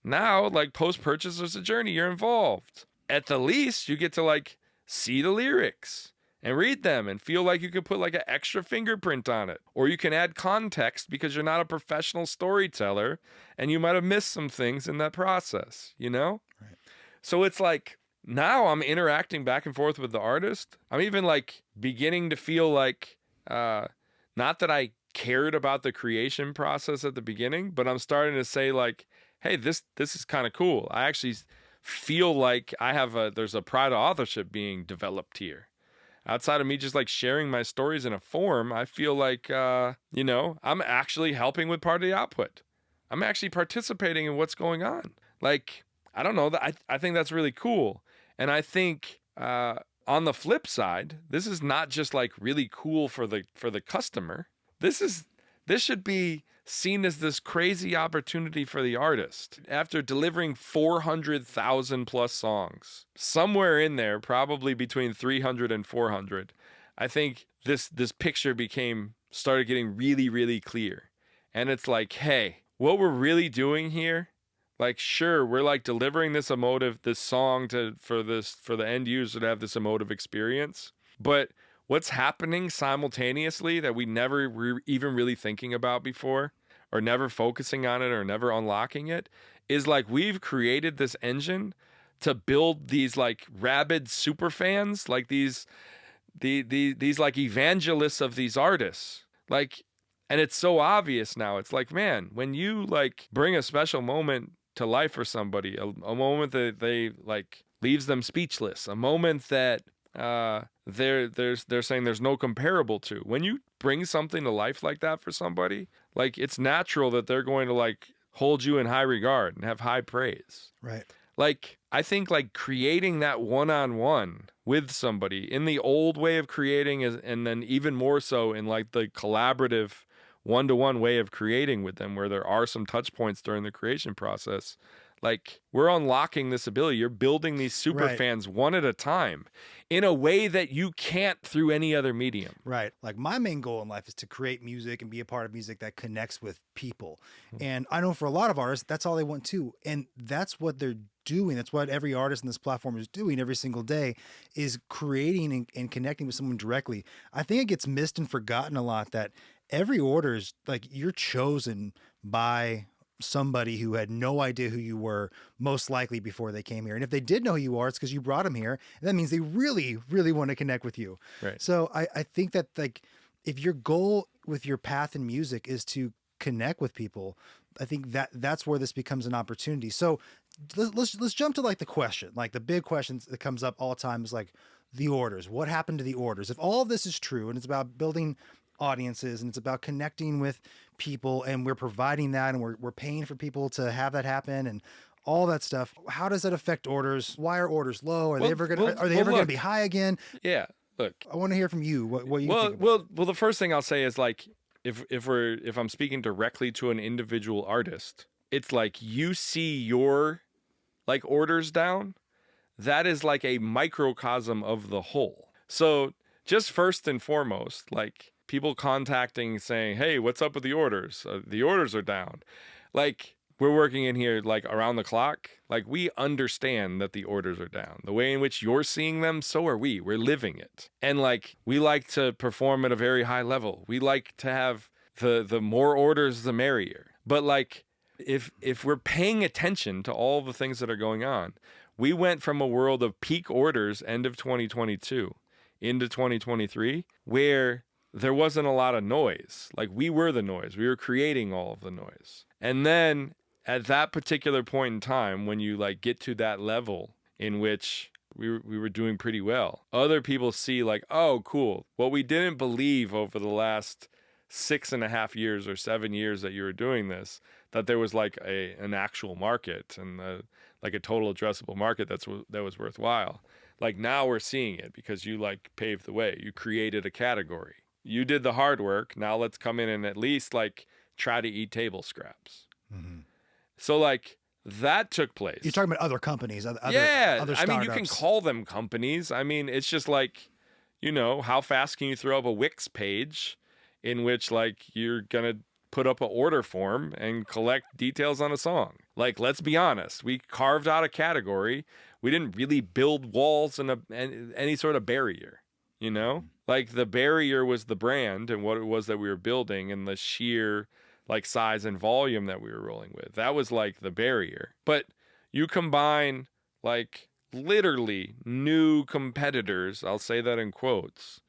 now, like, post-purchase, there's a journey. You're involved. At the least, you get to, like, see the lyrics and read them and feel like you could put, like, an extra fingerprint on it. Or you can add context because you're not a professional storyteller and you might have missed some things in that process, you know? Right. So it's like, now I'm interacting back and forth with the artist. I'm even, like, beginning to feel like, not that I cared about the creation process at the beginning, but I'm starting to say, like, hey, this is kind of cool. I actually feel like there's a pride of authorship being developed here. Outside of me just like sharing my stories in a form, I feel like, you know, I'm actually helping with part of the output. I'm actually participating in what's going on. Like, I don't know, I think that's really cool. And I think, on the flip side, this is not just like really cool for the customer. This should be seen as this crazy opportunity for the artist. After delivering 400,000 plus songs, somewhere in there, probably between 300 and 400, I think this picture started getting really, really clear. And it's like, hey, what we're really doing here, like, sure, we're like delivering this song for the end user to have this emotive experience, but what's happening simultaneously that we never were even really thinking about before, or never focusing on it, or never unlocking it, is like we've created this engine to build these like rabid super fans, like these like evangelists of these artists. Like, and it's so obvious now. It's like, man, when you like bring a special moment to life for somebody, a moment that they like leaves them speechless, a moment that they're saying there's no comparable to. When you bring something to life like that for somebody, like, it's natural that they're going to like hold you in high regard and have high praise. Right. Like, I think like creating that one-on-one with somebody in the old way of creating and then even more so in like the collaborative one-to-one way of creating with them, where there are some touch points during the creation process. Like, we're unlocking this ability. You're building these super fans one at a time in a way that you can't through any other medium. Right. Like, my main goal in life is to create music and be a part of music that connects with people. And I know for a lot of artists, that's all they want too. And that's what they're doing. That's what every artist in this platform is doing every single day, is creating and connecting with someone directly. I think it gets missed and forgotten a lot that every order is like, you're chosen by somebody who had no idea who you were, most likely, before they came here. And if they did know who you are, it's because you brought them here. And that means they really, really want to connect with you. Right. So I think that, like, if your goal with your path in music is to connect with people, I think that's where this becomes an opportunity. So let's jump to like the question, like the big questions that comes up all the time is like the orders. What happened to the orders? If all of this is true and it's about building audiences and it's about connecting with people and we're providing that and we're paying for people to have that happen and all that stuff. How does that affect orders? Why are orders low? Are they ever going to look, be high again? Yeah, look. I want to hear from you. What you think about it. Well, the first thing I'll say is like if I'm speaking directly to an individual artist, it's like you see your like orders down, that is like a microcosm of the whole. So just first and foremost, like people contacting saying, hey, what's up with the orders? The orders are down. Like we're working in here like around the clock. Like we understand that the orders are down. The way in which you're seeing them, so are we. We're living it. And like we like to perform at a very high level. We like to have the more orders, the merrier. But like if we're paying attention to all the things that are going on, we went from a world of peak orders end of 2022 into 2023 where there wasn't a lot of noise. Like we were the noise. We were creating all of the noise. And then at that particular point in time, when you like get to that level in which we were doing pretty well, other people see like, oh, cool. What we didn't believe over the last 6.5 years or 7 years that you were doing this, that there was like an actual market and like a total addressable market that was worthwhile. Like now we're seeing it because you like paved the way. You created a category. You did the hard work. Now let's come in and at least like try to eat table scraps. Mm-hmm. So like that took place. You're talking about other companies, other I mean, you can call them companies. I mean, it's just like, you know, how fast can you throw up a Wix page in which like you're going to put up an order form and collect details on a song? Like, let's be honest. We carved out a category. We didn't really build walls and any sort of barrier, you know? Like the barrier was the brand and what it was that we were building and the sheer like size and volume that we were rolling with. That was like the barrier. But you combine like literally new competitors, I'll say that in quotes,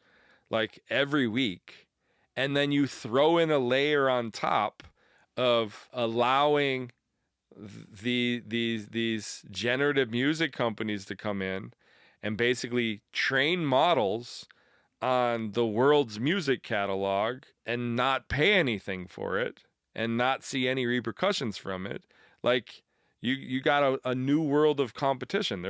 like every week. And then you throw in a layer on top of allowing these generative music companies to come in and basically train models on the world's music catalog and not pay anything for it and not see any repercussions from it. Like you got a new world of competition.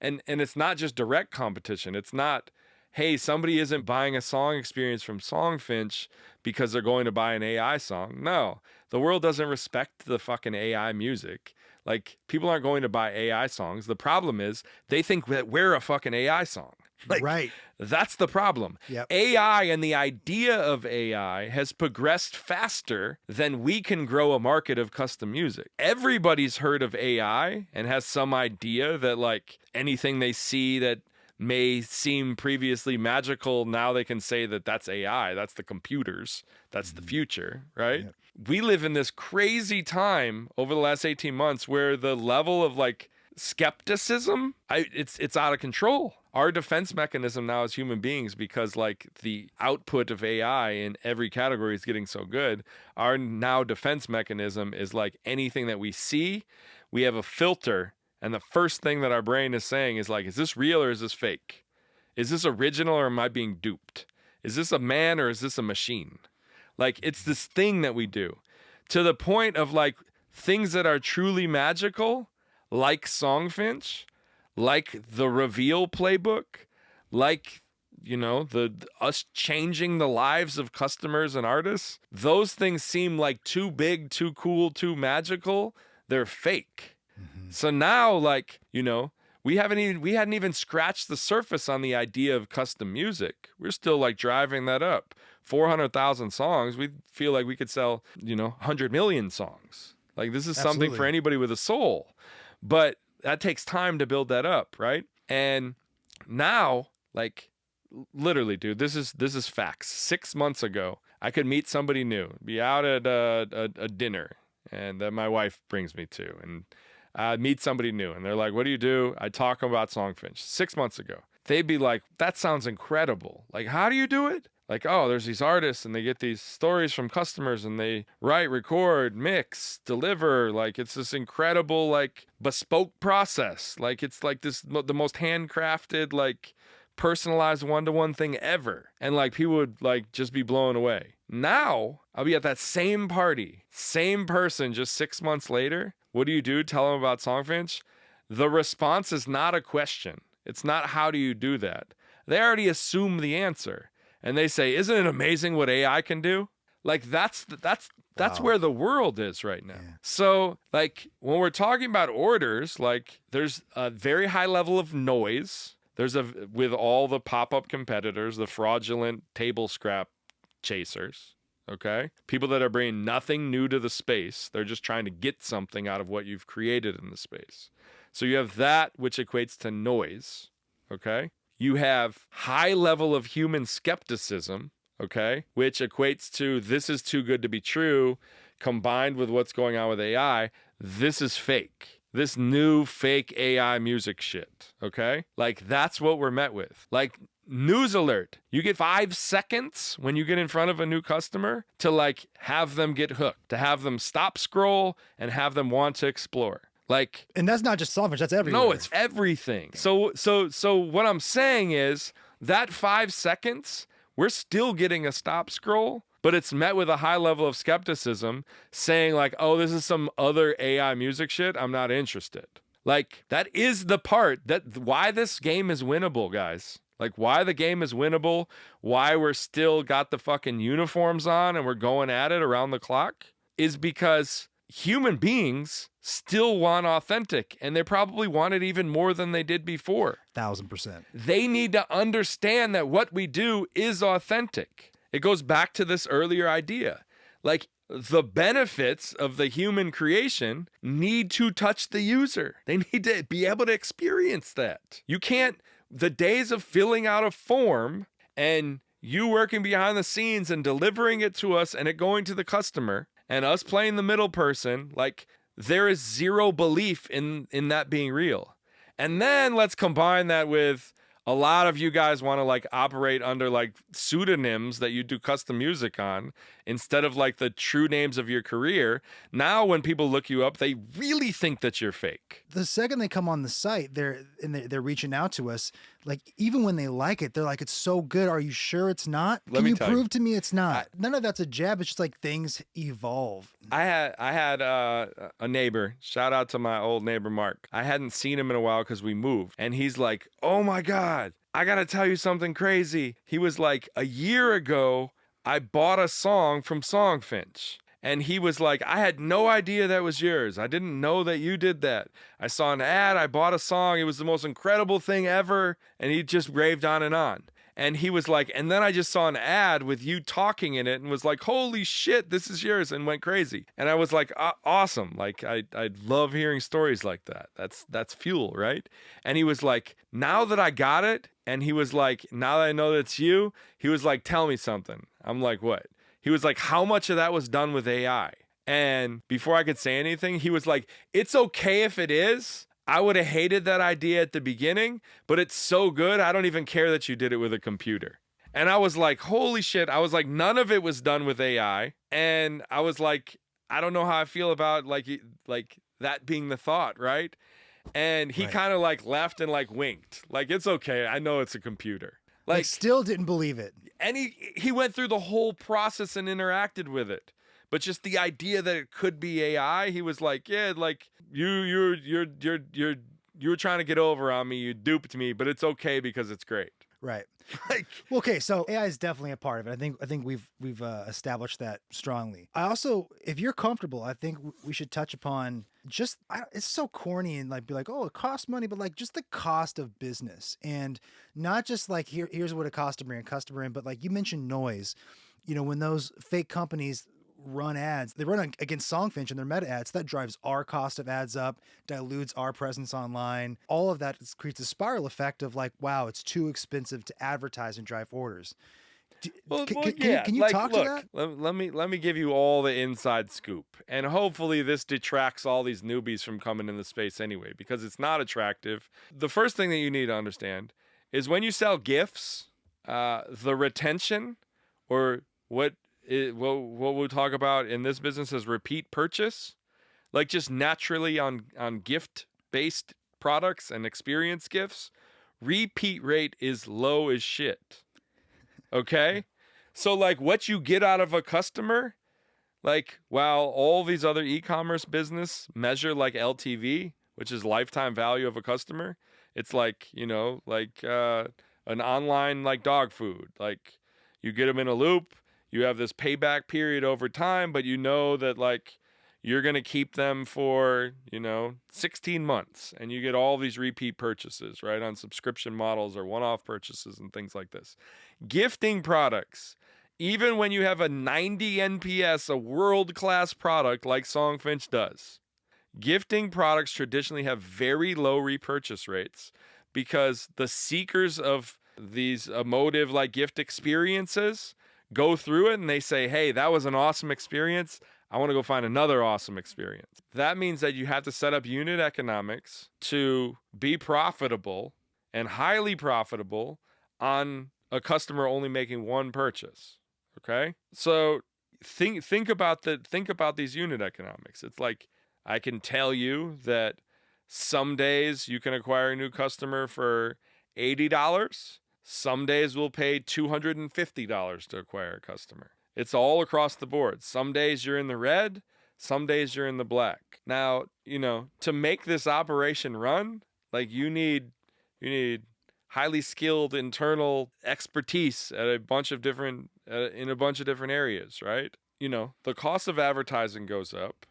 And it's not just direct competition. It's not, hey, somebody isn't buying a song experience from Songfinch because they're going to buy an AI song. No, the world doesn't respect the fucking AI music. Like, people aren't going to buy AI songs. The problem is they think that we're a fucking AI song. Like, right. That's the problem. Yep. AI and the idea of AI has progressed faster than we can grow a market of custom music. Everybody's heard of AI and has some idea that, like, anything they see that may seem previously magical, now they can say that that's AI, that's the computers, that's the future, right? Yep. We live in this crazy time over the last 18 months where the level of like skepticism, it's out of control. Our defense mechanism now as human beings, because like the output of AI in every category is getting so good, our now defense mechanism is like anything that we see, we have a filter. And the first thing that our brain is saying is like, is this real or is this fake? Is this original or am I being duped? Is this a man or is this a machine? Like, it's this thing that we do to the point of like things that are truly magical, like Songfinch, like the Reveal playbook, like, you know, the us changing the lives of customers and artists. Those things seem like too big, too cool, too magical. They're fake. So now, like, you know, we hadn't even scratched the surface on the idea of custom music. We're still like driving that up. 400,000 songs. We feel like we could sell, you know, 100 million songs. Like, this is something for anybody with a soul. But that takes time to build that up, right? And now, like, literally, dude, this is facts. 6 months ago, I could meet somebody new, be out at a dinner, and that my wife brings me to, and meet somebody new, and they're like, what do you do? I talk about Songfinch. 6 months ago, they'd be like, that sounds incredible. Like, how do you do it? Like, oh, there's these artists and they get these stories from customers and they write, record, mix, deliver. Like, it's this incredible, like, bespoke process. Like, it's like the most handcrafted, like, personalized one-to-one thing ever. And like, people would like just be blown away. Now I'll be at that same party, same person just 6 months later. What do you do? Tell them about Songfinch? The response is not a question. It's not how do you do that. They already assume the answer. And they say, isn't it amazing what AI can do? Like that's Wow. where the world is right now. Yeah. So like when we're talking about orders, like there's a very high level of noise. With all the pop-up competitors, the fraudulent table scrap chasers, okay? People that are bringing nothing new to the space. They're just trying to get something out of what you've created in the space. So you have that, which equates to noise, okay? You have high level of human skepticism, okay? Which equates to this is too good to be true, combined with what's going on with AI. This is fake. This new fake AI music shit, okay? Like that's what we're met with. Like news alert. You get 5 seconds when you get in front of a new customer to like have them get hooked, to have them stop scroll and have them want to explore. Like, And that's not just Songfinch, that's everywhere. no, it's everything. So what I'm saying is that 5 seconds, we're still getting a stop scroll, but it's met with a high level of skepticism saying like, oh, this is some other AI music shit. I'm not interested. Like that is the part that why this game is winnable, guys. Like why the game is winnable, why we're still got the fucking uniforms on and we're going at it around the clock is because human beings still want authentic, and they probably want it even more than they did before. 1000%. They need to understand that what we do is authentic. It goes back to this earlier idea. Like the benefits of the human creation need to touch the user. They need to be able to experience that. You can't, the days of filling out a form and you working behind the scenes and delivering it to us and it going to the customer and us playing the middle person, like there is zero belief in that being real. And then let's combine that with a lot of you guys want to like operate under like pseudonyms that you do custom music on instead of like the true names of your career. Now when people look you up, they really think that you're fake. The second they come on the site, they're reaching out to us. Like even when they like it, they're like, "It's so good. Are you sure it's not? Can you prove to me it's not?" None of that's a jab. It's just like things evolve. I had a neighbor. Shout out to my old neighbor Mark. I hadn't seen him in a while because we moved, and he's like, "Oh my God, I gotta tell you something crazy." He was like, "A year ago, I bought a song from Songfinch." And he was like, I had no idea that was yours. I didn't know that you did that. I saw an ad. I bought a song. It was the most incredible thing ever. And he just raved on and on. And he was like, and then I just saw an ad with you talking in it and was like, holy shit, this is yours, and went crazy. And I was like, awesome. Like, I love hearing stories like that. That's fuel, right? And he was like, now that I got it, and he was like, now that I know that it's you, he was like, tell me something. I'm like, what? He was like, how much of that was done with AI? And before I could say anything, he was like, it's okay if it is. I would have hated that idea at the beginning, but it's so good, I don't even care that you did it with a computer. And I was like, holy shit. I was like, none of it was done with AI. And I was like, I don't know how I feel about like that being the thought, right? And he kind of like left and like winked. Like, it's okay. I know it's a computer. Like still didn't believe it. And he went through the whole process and interacted with it. But just the idea that it could be AI, he was like, yeah, like you were trying to get over on me, you duped me, but it's okay because it's great. Right. Like, well, okay, so AI is definitely a part of it. I think we've established that strongly. I also, if you're comfortable, I think we should touch upon just it's so corny and like be like, oh, it costs money, but like just the cost of business, and not just like here's what it costs to bring a customer in, but like you mentioned noise. You know, when those fake companies run ads, they run against Songfinch and their meta ads, that drives our cost of ads up, dilutes our presence online. All of that creates a spiral effect of like, wow, it's too expensive to advertise and drive orders. Can you talk to that? Let me give you all the inside scoop, and hopefully this detracts all these newbies from coming in the space anyway, because it's not attractive. The first thing that you need to understand is when you sell gifts, the retention, or what we'll talk about in this business as repeat purchase, like just naturally on gift-based products and experience gifts, repeat rate is low as shit. Okay? So like what you get out of a customer, like while all these other e-commerce business measure like LTV, which is lifetime value of a customer, it's like, like an online like dog food. Like you get them in a loop, you have this payback period over time, but you know that like you're going to keep them for, 16 months and you get all these repeat purchases, right? On subscription models or one-off purchases and things like this. Gifting products. Even when you have a 90 NPS, a world-class product like Songfinch does, gifting products traditionally have very low repurchase rates because the seekers of these emotive like gift experiences go through it and they say, hey, that was an awesome experience. I want to go find another awesome experience. That means that you have to set up unit economics to be profitable and highly profitable on a customer only making one purchase. Okay? So think about these unit economics. It's like I can tell you that some days you can acquire a new customer for $80. Some days we'll pay $250 to acquire a customer. It's all across the board. Some days you're in the red, some days you're in the black. Now, to make this operation run, like you need highly skilled internal expertise at a bunch of different in a bunch of different areas, right? The cost of advertising goes up.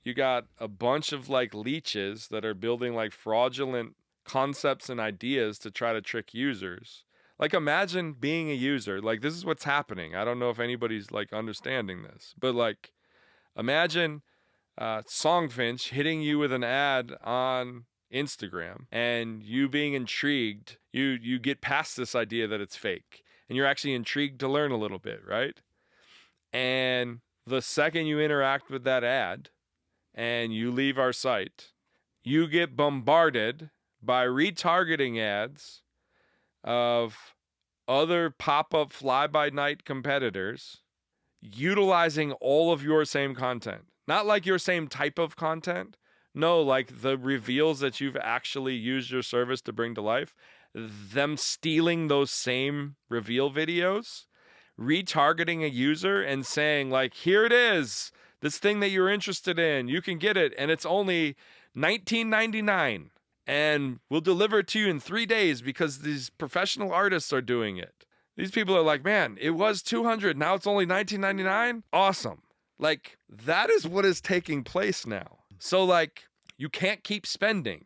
You got a bunch of like leeches that are building like fraudulent concepts and ideas to try to trick users. Like imagine being a user. Like this is what's happening. I don't know if anybody's like understanding this, but like imagine Songfinch hitting you with an ad on Instagram and you being intrigued. You get past this idea that it's fake and you're actually intrigued to learn a little bit, right? And the second you interact with that ad and you leave our site, you get bombarded by retargeting ads of other pop-up fly-by-night competitors utilizing all of your same content. Not like your same type of content. No, like the reveals that you've actually used your service to bring to life. Them stealing those same reveal videos, retargeting a user and saying like, here it is, this thing that you're interested in, you can get it, and it's only $19.99. And we'll deliver it to you in 3 days because these professional artists are doing it. These people are like, man, it was $200, now it's only $19.99? Awesome. Like, that is what is taking place now. So, like, you can't keep spending.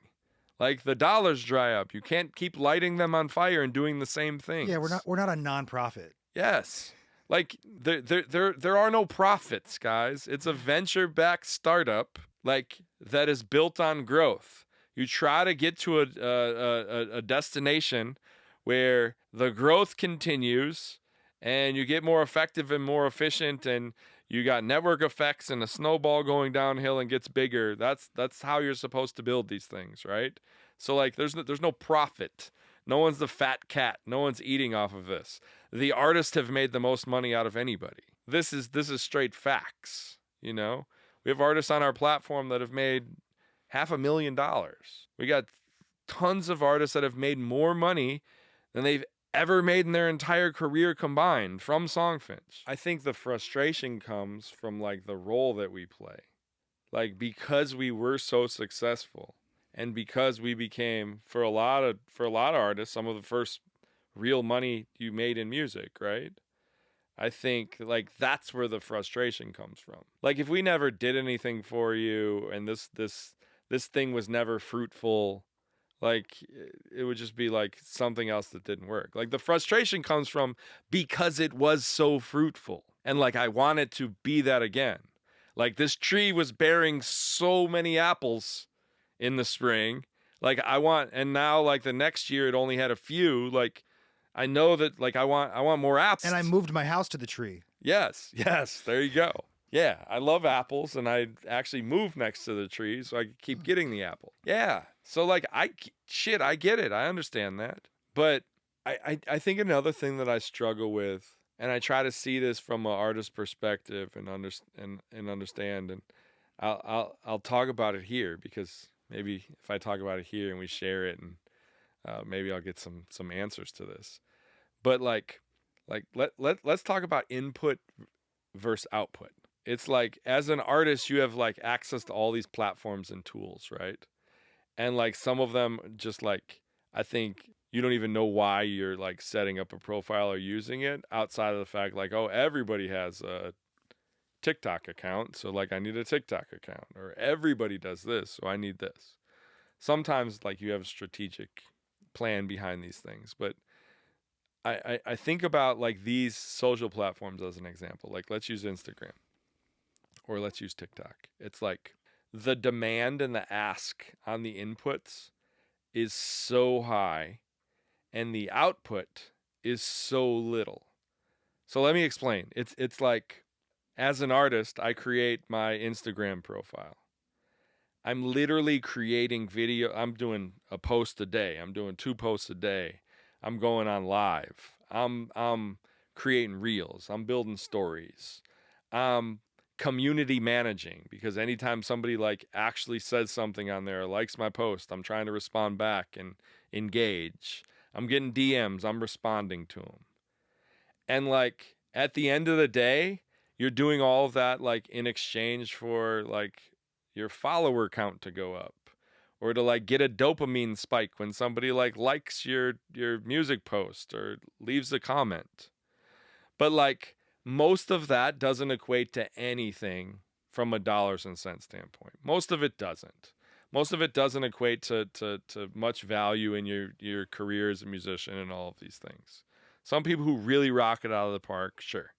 Like, the dollars dry up. You can't keep lighting them on fire and doing the same things. Yeah, we're not a nonprofit. Yes. Like, there are no profits, guys. It's a venture-backed startup, like, that is built on growth. You try to get to a destination where the growth continues and you get more effective and more efficient and you got network effects and a snowball going downhill and gets bigger. That's how you're supposed to build these things, right? So like there's no profit. No one's the fat cat. No one's eating off of this. The artists have made the most money out of anybody. This is straight facts, We have artists on our platform that have made $500,000. We got tons of artists that have made more money than they've ever made in their entire career combined from Songfinch. I think the frustration comes from like the role that we play. Like because we were so successful and because we became for a lot of artists some of the first real money you made in music, right? I think like that's where the frustration comes from. Like if we never did anything for you and this thing was never fruitful, like it would just be like something else that didn't work. Like the frustration comes from because it was so fruitful and like I want it to be that again. Like this tree was bearing so many apples in the spring, like and now like the next year it only had a few. Like I know that like I want more apples. And I moved my house to the tree. Yes, there you go. Yeah, I love apples, and I actually moved next to the tree so I could keep getting the apple. Yeah, so like I get it. I understand that. But I think another thing that I struggle with, and I try to see this from an artist perspective and understand, and I'll talk about it here because maybe if I talk about it here and we share it, and maybe I'll get some answers to this. But like Like let's talk about input versus output. It's like as an artist, you have like access to all these platforms and tools, right? And like some of them just like I think you don't even know why you're like setting up a profile or using it outside of the fact like, oh, everybody has a TikTok account, so like I need a TikTok account, or everybody does this, so I need this. Sometimes like you have a strategic plan behind these things, but I think about like these social platforms as an example. Like let's use Instagram or let's use TikTok. It's like the demand and the ask on the inputs is so high and the output is so little. So let me explain. It's like as an artist, I create my Instagram profile. I'm literally creating video. I'm doing a post a day. I'm doing 2 posts a day. I'm going on live. I'm creating reels. I'm building stories. I'm community managing because anytime somebody like actually says something on there, likes my post, I'm trying to respond back and engage. I'm getting DMs. I'm responding to them. And like at the end of the day, you're doing all of that like in exchange for like your follower count to go up or to like get a dopamine spike when somebody like likes your music post or leaves a comment. But like most of that doesn't equate to anything from a dollars and cents standpoint. Most of it doesn't. Most of it doesn't equate to much value in your career as a musician and all of these things. Some people who really rock it out of the park, sure.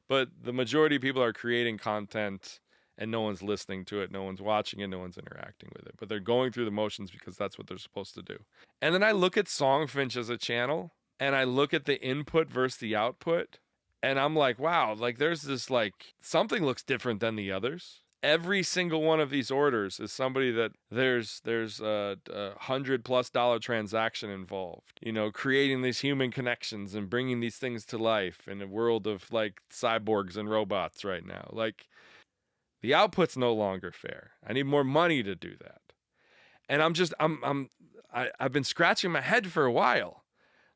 But the majority of people are creating content and no one's listening to it, no one's watching it, no one's interacting with it. But they're going through the motions because that's what they're supposed to do. And then I look at Songfinch as a channel and I look at the input versus the output and I'm like, wow, like there's this like something looks different than the others. Every single one of these orders is somebody that there's a $100+ transaction involved, you know, creating these human connections and bringing these things to life in a world of like cyborgs and robots right now. Like the output's no longer fair. I need more money to do that. And I've been scratching my head for a while,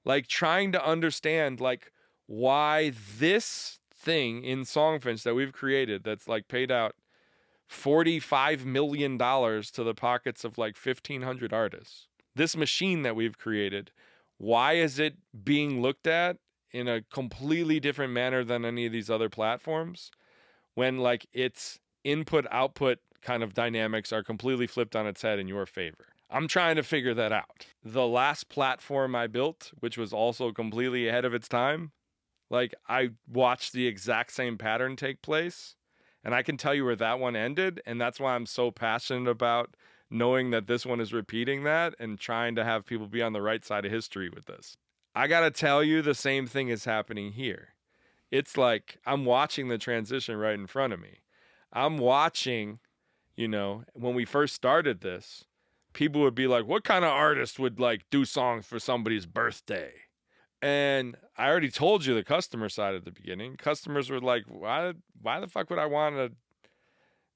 like trying to understand like why this thing in Songfinch that we've created that's like paid out $45 million to the pockets of like 1,500 artists. This machine that we've created, why is it being looked at in a completely different manner than any of these other platforms when like its input output kind of dynamics are completely flipped on its head in your favor? I'm trying to figure that out. The last platform I built, which was also completely ahead of its time, like I watched the exact same pattern take place. And I can tell you where that one ended. And that's why I'm so passionate about knowing that this one is repeating that and trying to have people be on the right side of history with this. I got to tell you, the same thing is happening here. It's like I'm watching the transition right in front of me. I'm watching, you know, when we first started this, people would be like, what kind of artist would like do songs for somebody's birthday? And I already told you the customer side at the beginning. Customers were like, why the fuck would I want to?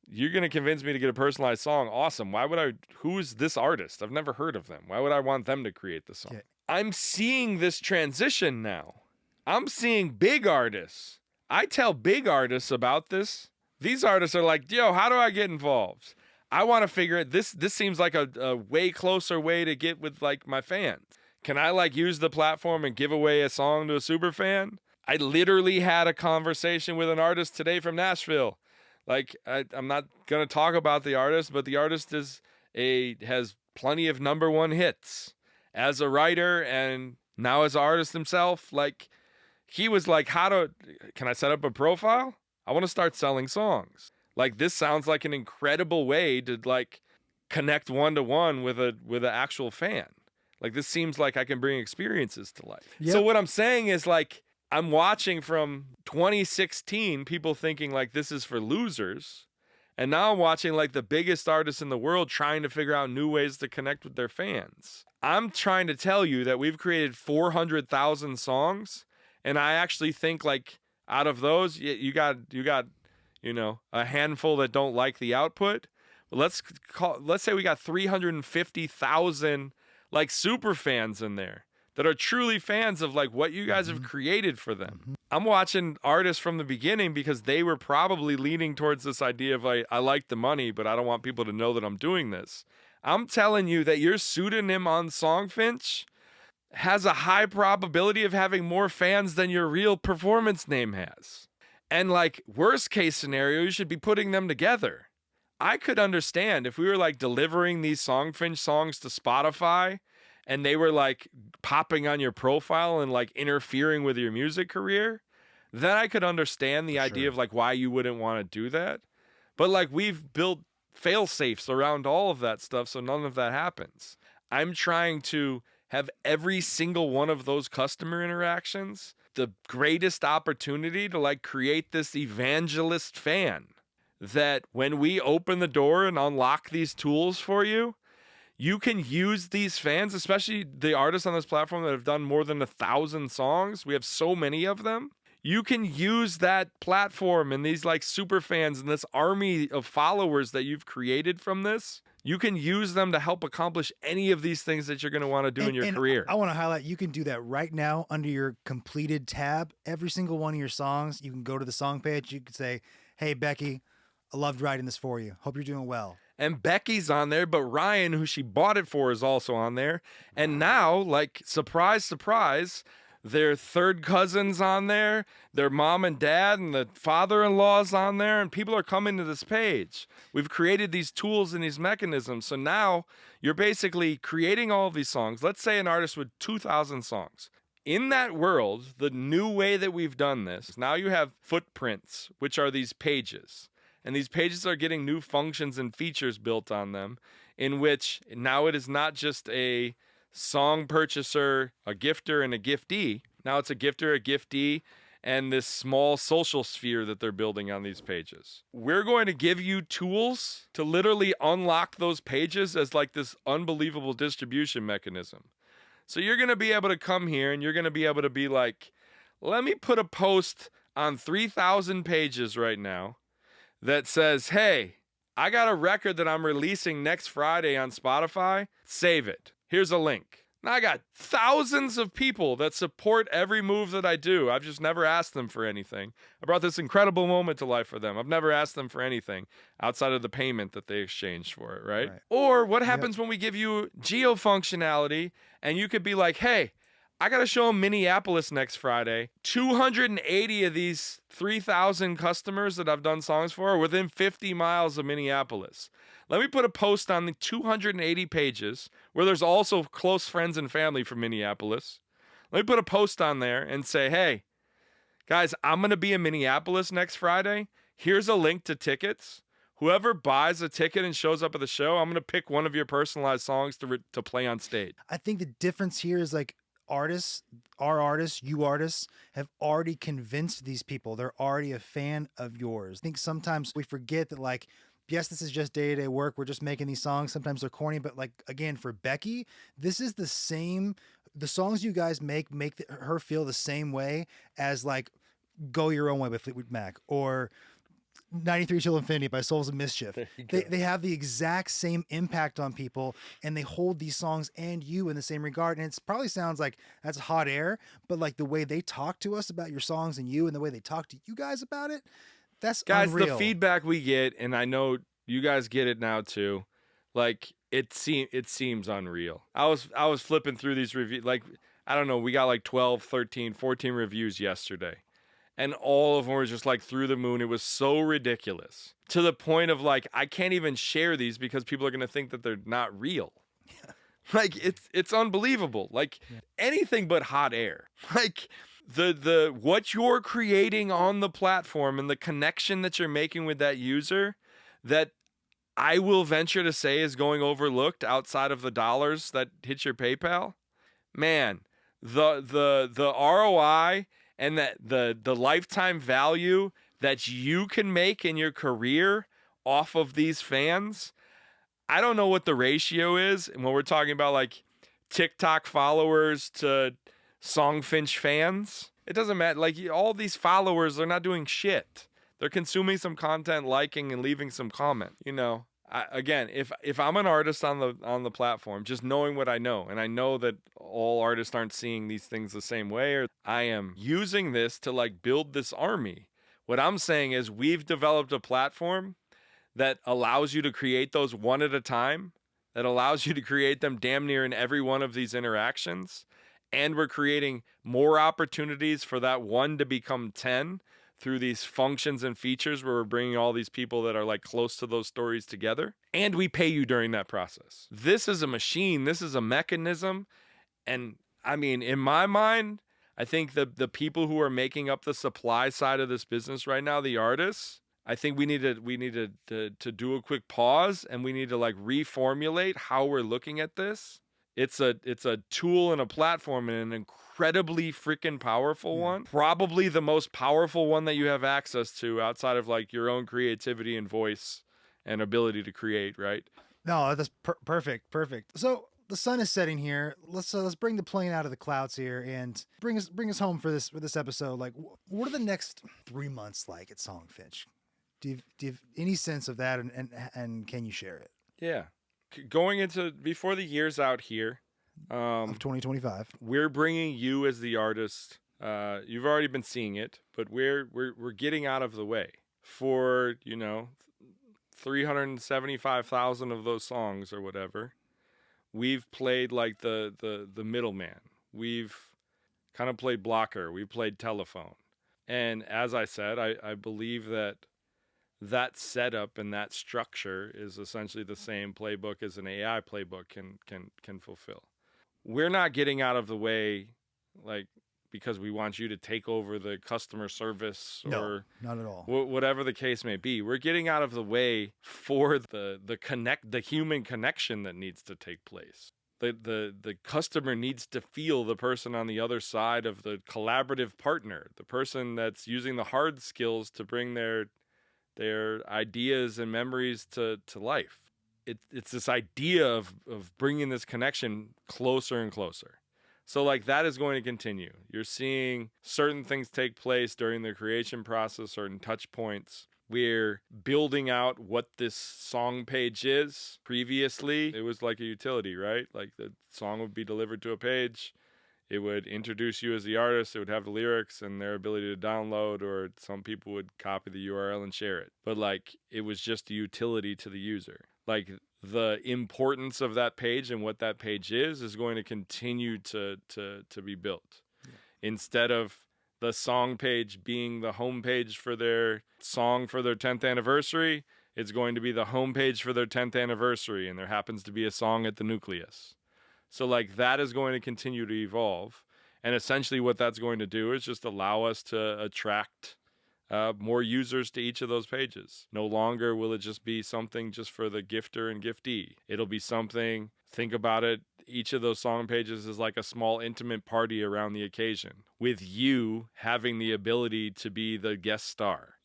You're going to convince me to get a personalized song. Awesome. Who's this artist? I've never heard of them. Why would I want them to create the song? Yeah. I'm seeing this transition now. I'm seeing big artists. I tell big artists about this. These artists are like, yo, how do I get involved? I want to figure it. This seems like a way closer way to get with like my fans. Can I like use the platform and give away a song to a super fan? I literally had a conversation with an artist today from Nashville. Like I'm not gonna talk about the artist, but the artist has plenty of #1 hits as a writer and now as an artist himself. Like he was like, can I set up a profile? I want to start selling songs. Like this sounds like an incredible way to like connect one-to-one with an actual fan. Like this seems like I can bring experiences to life. Yep. So what I'm saying is like I'm watching from 2016 people thinking like this is for losers. And now I'm watching like the biggest artists in the world trying to figure out new ways to connect with their fans. I'm trying to tell you that we've created 400,000 songs. And I actually think like out of those, you got, you know, a handful that don't like the output. But let's say we got 350,000 like super fans in there that are truly fans of like what you guys have created for them. I'm watching artists from the beginning because they were probably leaning towards this idea of like, I like the money, but I don't want people to know that I'm doing this. I'm telling you that your pseudonym on Songfinch has a high probability of having more fans than your real performance name has. And like worst case scenario, you should be putting them together. I could understand if we were like delivering these Songfinch songs to Spotify and they were like popping on your profile and like interfering with your music career, then I could understand the idea of like why you wouldn't want to do that. But like we've built fail safes around all of that stuff, so none of that happens. I'm trying to have every single one of those customer interactions the greatest opportunity to like create this evangelist fan that when we open the door and unlock these tools for you, you can use these fans, especially the artists on this platform that have done more than 1,000 songs. We have so many of them. You can use that platform and these like super fans and this army of followers that you've created from this. You can use them to help accomplish any of these things that you're going to want to do in your career. I want to highlight, you can do that right now under your completed tab. Every single one of your songs, you can go to the song page. You can say, hey, Becky, I loved writing this for you. Hope you're doing well. And Becky's on there, but Ryan, who she bought it for, is also on there. And now, like, surprise, surprise, their third cousin's on there, their mom and dad and the father-in-law's on there, and people are coming to this page. We've created these tools and these mechanisms. So now you're basically creating all of these songs. Let's say an artist with 2,000 songs. In that world, the new way that we've done this, now you have footprints, which are these pages. And these pages are getting new functions and features built on them, in which now it is not just a song purchaser, a gifter, and a giftee. Now it's a gifter, a giftee, and this small social sphere that they're building on these pages. We're going to give you tools to literally unlock those pages as like this unbelievable distribution mechanism. So you're going to be able to come here and you're going to be able to be like, let me put a post on 3,000 pages right now that says, hey, I got a record that I'm releasing next Friday on Spotify. Save it. Here's a link. Now I got thousands of people that support every move that I do. I've just never asked them for anything. I brought this incredible moment to life for them. I've never asked them for anything outside of the payment that they exchanged for it, right? Or what happens when we give you geo functionality and you could be like, hey, I got to show them Minneapolis next Friday. 280 of these 3,000 customers that I've done songs for are within 50 miles of Minneapolis. Let me put a post on the 280 pages where there's also close friends and family from Minneapolis. Let me put a post on there and say, hey, guys, I'm going to be in Minneapolis next Friday. Here's a link to tickets. Whoever buys a ticket and shows up at the show, I'm going to pick one of your personalized songs to play on stage. I think the difference here is like, artists, our artists, you artists have already convinced these people. They're already a fan of yours. I think sometimes we forget that, like, yes, this is just day-to-day work. We're just making these songs. Sometimes they're corny, but like, again, for Becky, this is the same, the songs you guys make her feel the same way as like Go Your Own Way by Fleetwood Mac or 93 Till Infinity by Souls of Mischief. They have the exact same impact on people, and they hold these songs and you in the same regard. And it probably sounds like that's hot air, but like the way they talk to us about your songs and you, and the way they talk to you guys about it, that's guys, unreal. The feedback we get, and I know you guys get it now too, like it seems unreal. I was flipping through these reviews, like, I don't know, we got like 12, 13, 14 reviews yesterday. And all of them were just like through the moon. It was so ridiculous to the point of like, I can't even share these because people are going to think that they're not real. Like it's unbelievable. Like anything but hot air. Like the what you're creating on the platform and the connection that you're making with that user that I will venture to say is going overlooked outside of the dollars that hit your PayPal. Man, the ROI and that the lifetime value that you can make in your career off of these fans, I don't know what the ratio is. And when we're talking about like TikTok followers to Songfinch fans, it doesn't matter. Like all these followers, they're not doing shit. They're consuming some content, liking and leaving some comment, you know. Again, if I'm an artist on the platform, just knowing what I know, and I know that all artists aren't seeing these things the same way, or I am using this to like build this army. What I'm saying is we've developed a platform that allows you to create those one at a time, that allows you to create them damn near in every one of these interactions. And we're creating more opportunities for that one to become 10 through these functions and features where we're bringing all these people that are like close to those stories together. And we pay you during that process. This is a machine. This is a mechanism. And I mean, in my mind, I think the people who are making up the supply side of this business right now, the artists, I think we need to do a quick pause, and we need to like reformulate how we're looking at this. It's a tool and a platform, and an incredibly freaking powerful one. Probably the most powerful one that you have access to outside of like your own creativity and voice and ability to create, right? No, that's perfect. So the sun is setting here. Let's bring the plane out of the clouds here and bring us home for this episode. Like, what are the next 3 months like at Songfinch? Do you have any sense of that, and can you share it? Yeah. Going into before the year's out here of 2025, we're bringing you as the artist. You've already been seeing it, but we're getting out of the way for 375,000 of those songs or whatever. We've played like the middleman. We've kind of played blocker. We played telephone, and as I said, I believe that setup and that structure is essentially the same playbook as an AI playbook can fulfill. We're not getting out of the way like because we want you to take over the customer service or not at all. Whatever the case may be. We're getting out of the way for the human connection that needs to take place. The customer needs to feel the person on the other side of the collaborative partner, the person that's using the hard skills to bring their ideas and memories to life. It's this idea of bringing this connection closer and closer. So like that is going to continue. You're seeing certain things take place during the creation process, certain touch points. We're building out what this song page is. Previously, it was like a utility, right? Like the song would be delivered to a page. It would introduce you as the artist. It would have the lyrics and their ability to download, or some people would copy the URL and share it. But like, it was just a utility to the user. Like the importance of that page and what that page is going to continue to be built. Yeah. Instead of the song page being the homepage for their song for their 10th anniversary, it's going to be the homepage for their 10th anniversary, and there happens to be a song at the nucleus. So like that is going to continue to evolve. And essentially what that's going to do is just allow us to attract more users to each of those pages. No longer will it just be something just for the gifter and giftee. It'll be something, think about it, each of those song pages is like a small intimate party around the occasion, with you having the ability to be the guest star,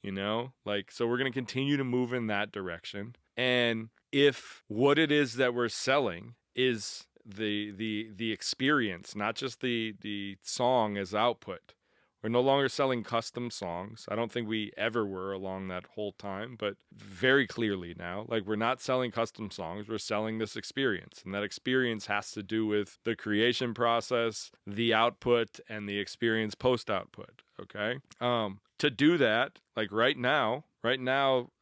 Like, so we're going to continue to move in that direction. And if what it is that we're selling is the experience, not just the song as output. We're no longer selling custom songs. I don't think we ever were along that whole time, but very clearly now, like we're not selling custom songs, we're selling this experience. And that experience has to do with the creation process, the output, and the experience post-output, okay? To do that, like right now,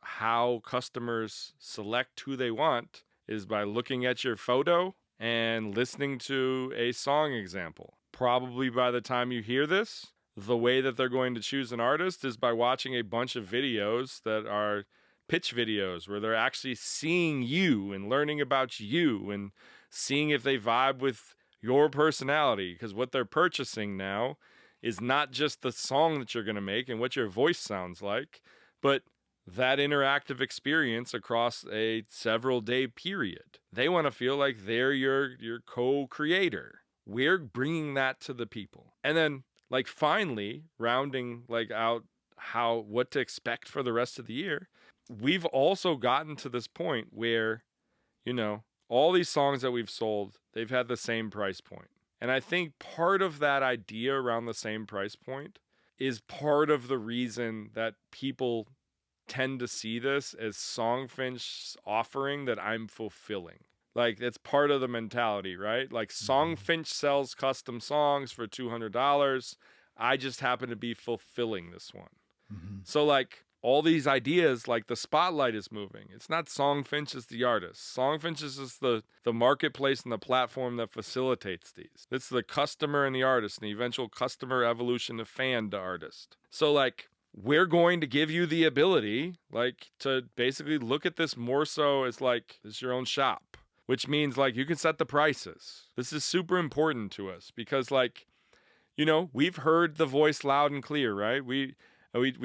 how customers select who they want is by looking at your photo and listening to a song example. Probably by the time you hear this, the way that they're going to choose an artist is by watching a bunch of videos that are pitch videos where they're actually seeing you and learning about you and seeing if they vibe with your personality. Because what they're purchasing now is not just the song that you're going to make and what your voice sounds like, but that interactive experience across a several day period. They want to feel like they're your co-creator. We're bringing that to the people. And then like finally rounding like out what to expect for the rest of the year. We've also gotten to this point where, all these songs that we've sold, they've had the same price point. And I think part of that idea around the same price point is part of the reason that people tend to see this as Songfinch's offering that I'm fulfilling. Like, it's part of the mentality, right? Like, Songfinch sells custom songs for $200. I just happen to be fulfilling this one. Mm-hmm. So, like, all these ideas, like the spotlight is moving. It's not Songfinch as the artist. Songfinch is just the marketplace and the platform that facilitates these. It's the customer and the artist, and the eventual customer evolution of fan to artist. So, like, we're going to give you the ability, like, to basically look at this more so as, like, it's your own shop, which means, like, you can set the prices. This is super important to us because, like, you know, we've heard the voice loud and clear, right? We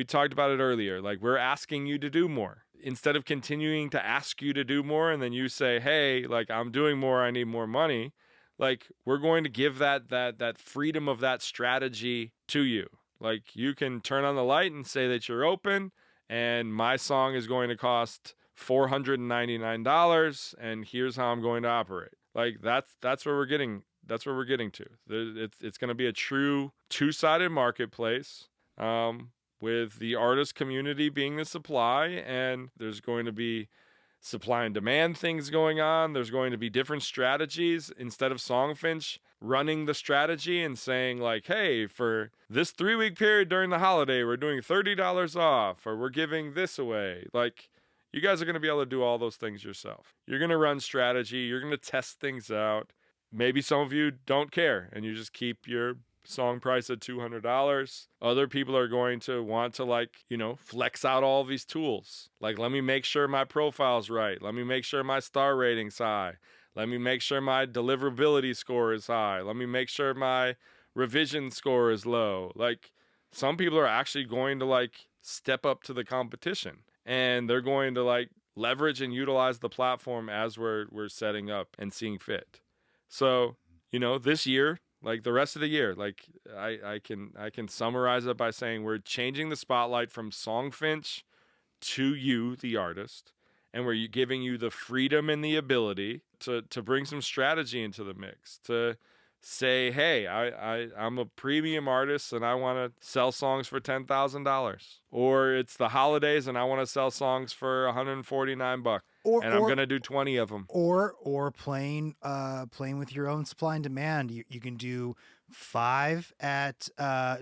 talked about it earlier. Like, we're asking you to do more. Instead of continuing to ask you to do more and then you say, hey, like, I'm doing more, I need more money. Like, we're going to give that freedom of that strategy to you. Like, you can turn on the light and say that you're open and my song is going to cost $499 and here's how I'm going to operate. Like, that's where we're getting. That's where we're getting to. It's going to be a true two-sided marketplace. With the artist community being the supply, and there's going to be supply and demand things going on. There's going to be different strategies instead of Songfinch running the strategy and saying, like, hey, for this 3-week period during the holiday, we're doing $30 off, or we're giving this away. Like, you guys are going to be able to do all those things yourself. You're going to run strategy. You're going to test things out. Maybe some of you don't care and you just keep your song price at $200. Other people are going to want to, like, you know, flex out all these tools. Like, let me make sure my profile's right. Let me make sure my star rating's high. Let me make sure my deliverability score is high. Let me make sure my revision score is low. Like, some people are actually going to, like, step up to the competition and they're going to, like, leverage and utilize the platform as we're setting up and seeing fit. So, you know, this year, like the rest of the year, like I can summarize it by saying we're changing the spotlight from Songfinch to you, the artist, and we're giving you the freedom and the ability to bring some strategy into the mix, to say, hey, I'm a premium artist and I want to sell songs for $10,000. Or it's the holidays and I want to sell songs for $149. And I'm going to do 20 of them. Or playing with your own supply and demand. You can do 5 at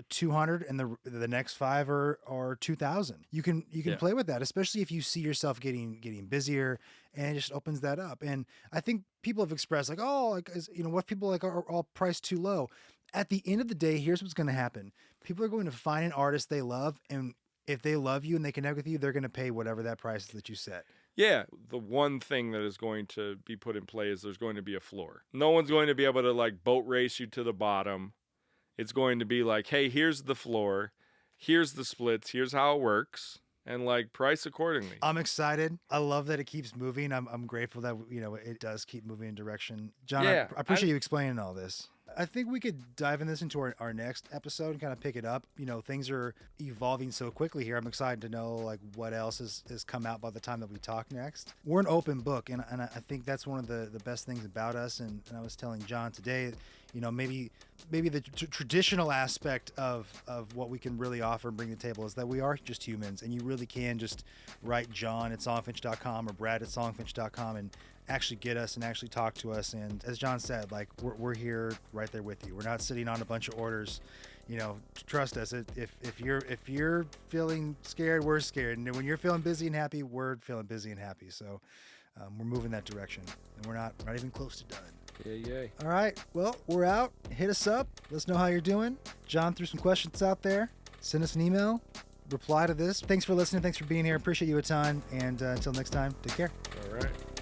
200 and the next 5 are 2,000. You can play with that, especially if you see yourself getting busier, and it just opens that up. And I think people have expressed like, oh, like, you know, what people like are all priced too low. At the end of the day, here's what's going to happen. People are going to find an artist they love, and if they love you and they connect with you, they're going to pay whatever that price is that you set. Yeah, the one thing that is going to be put in play is there's going to be a floor. No one's going to be able to, like, boat race you to the bottom. It's going to be like, hey, here's the floor. Here's the splits. Here's how it works. And, like, price accordingly. I'm excited. I love that it keeps moving. I'm grateful that, you know, it does keep moving in direction. John, yeah, I appreciate you explaining all this. I think we could dive in this into our next episode and kind of pick it up. You know, things are evolving so quickly here. I'm excited to know, like, what else has come out by the time that we talk next. We're an open book, and I think that's one of the best things about us. And I was telling John today, you know, maybe the traditional aspect of what we can really offer and bring to the table is that we are just humans, and you really can just write John at songfinch.com or Brad at songfinch.com and actually get us and actually talk to us. And as John said, like, we're here right there with you. We're not sitting on a bunch of orders. You know, trust us. If you're feeling scared, we're scared, and when you're feeling busy and happy, we're feeling busy and happy. So we're moving that direction, and we're not even close to done. Yay. All right. Well, we're out. Hit us up. Let us know how you're doing. John threw some questions out there. Send us an email. Reply to this. Thanks for listening. Thanks for being here. Appreciate you a ton. And until next time, take care. All right.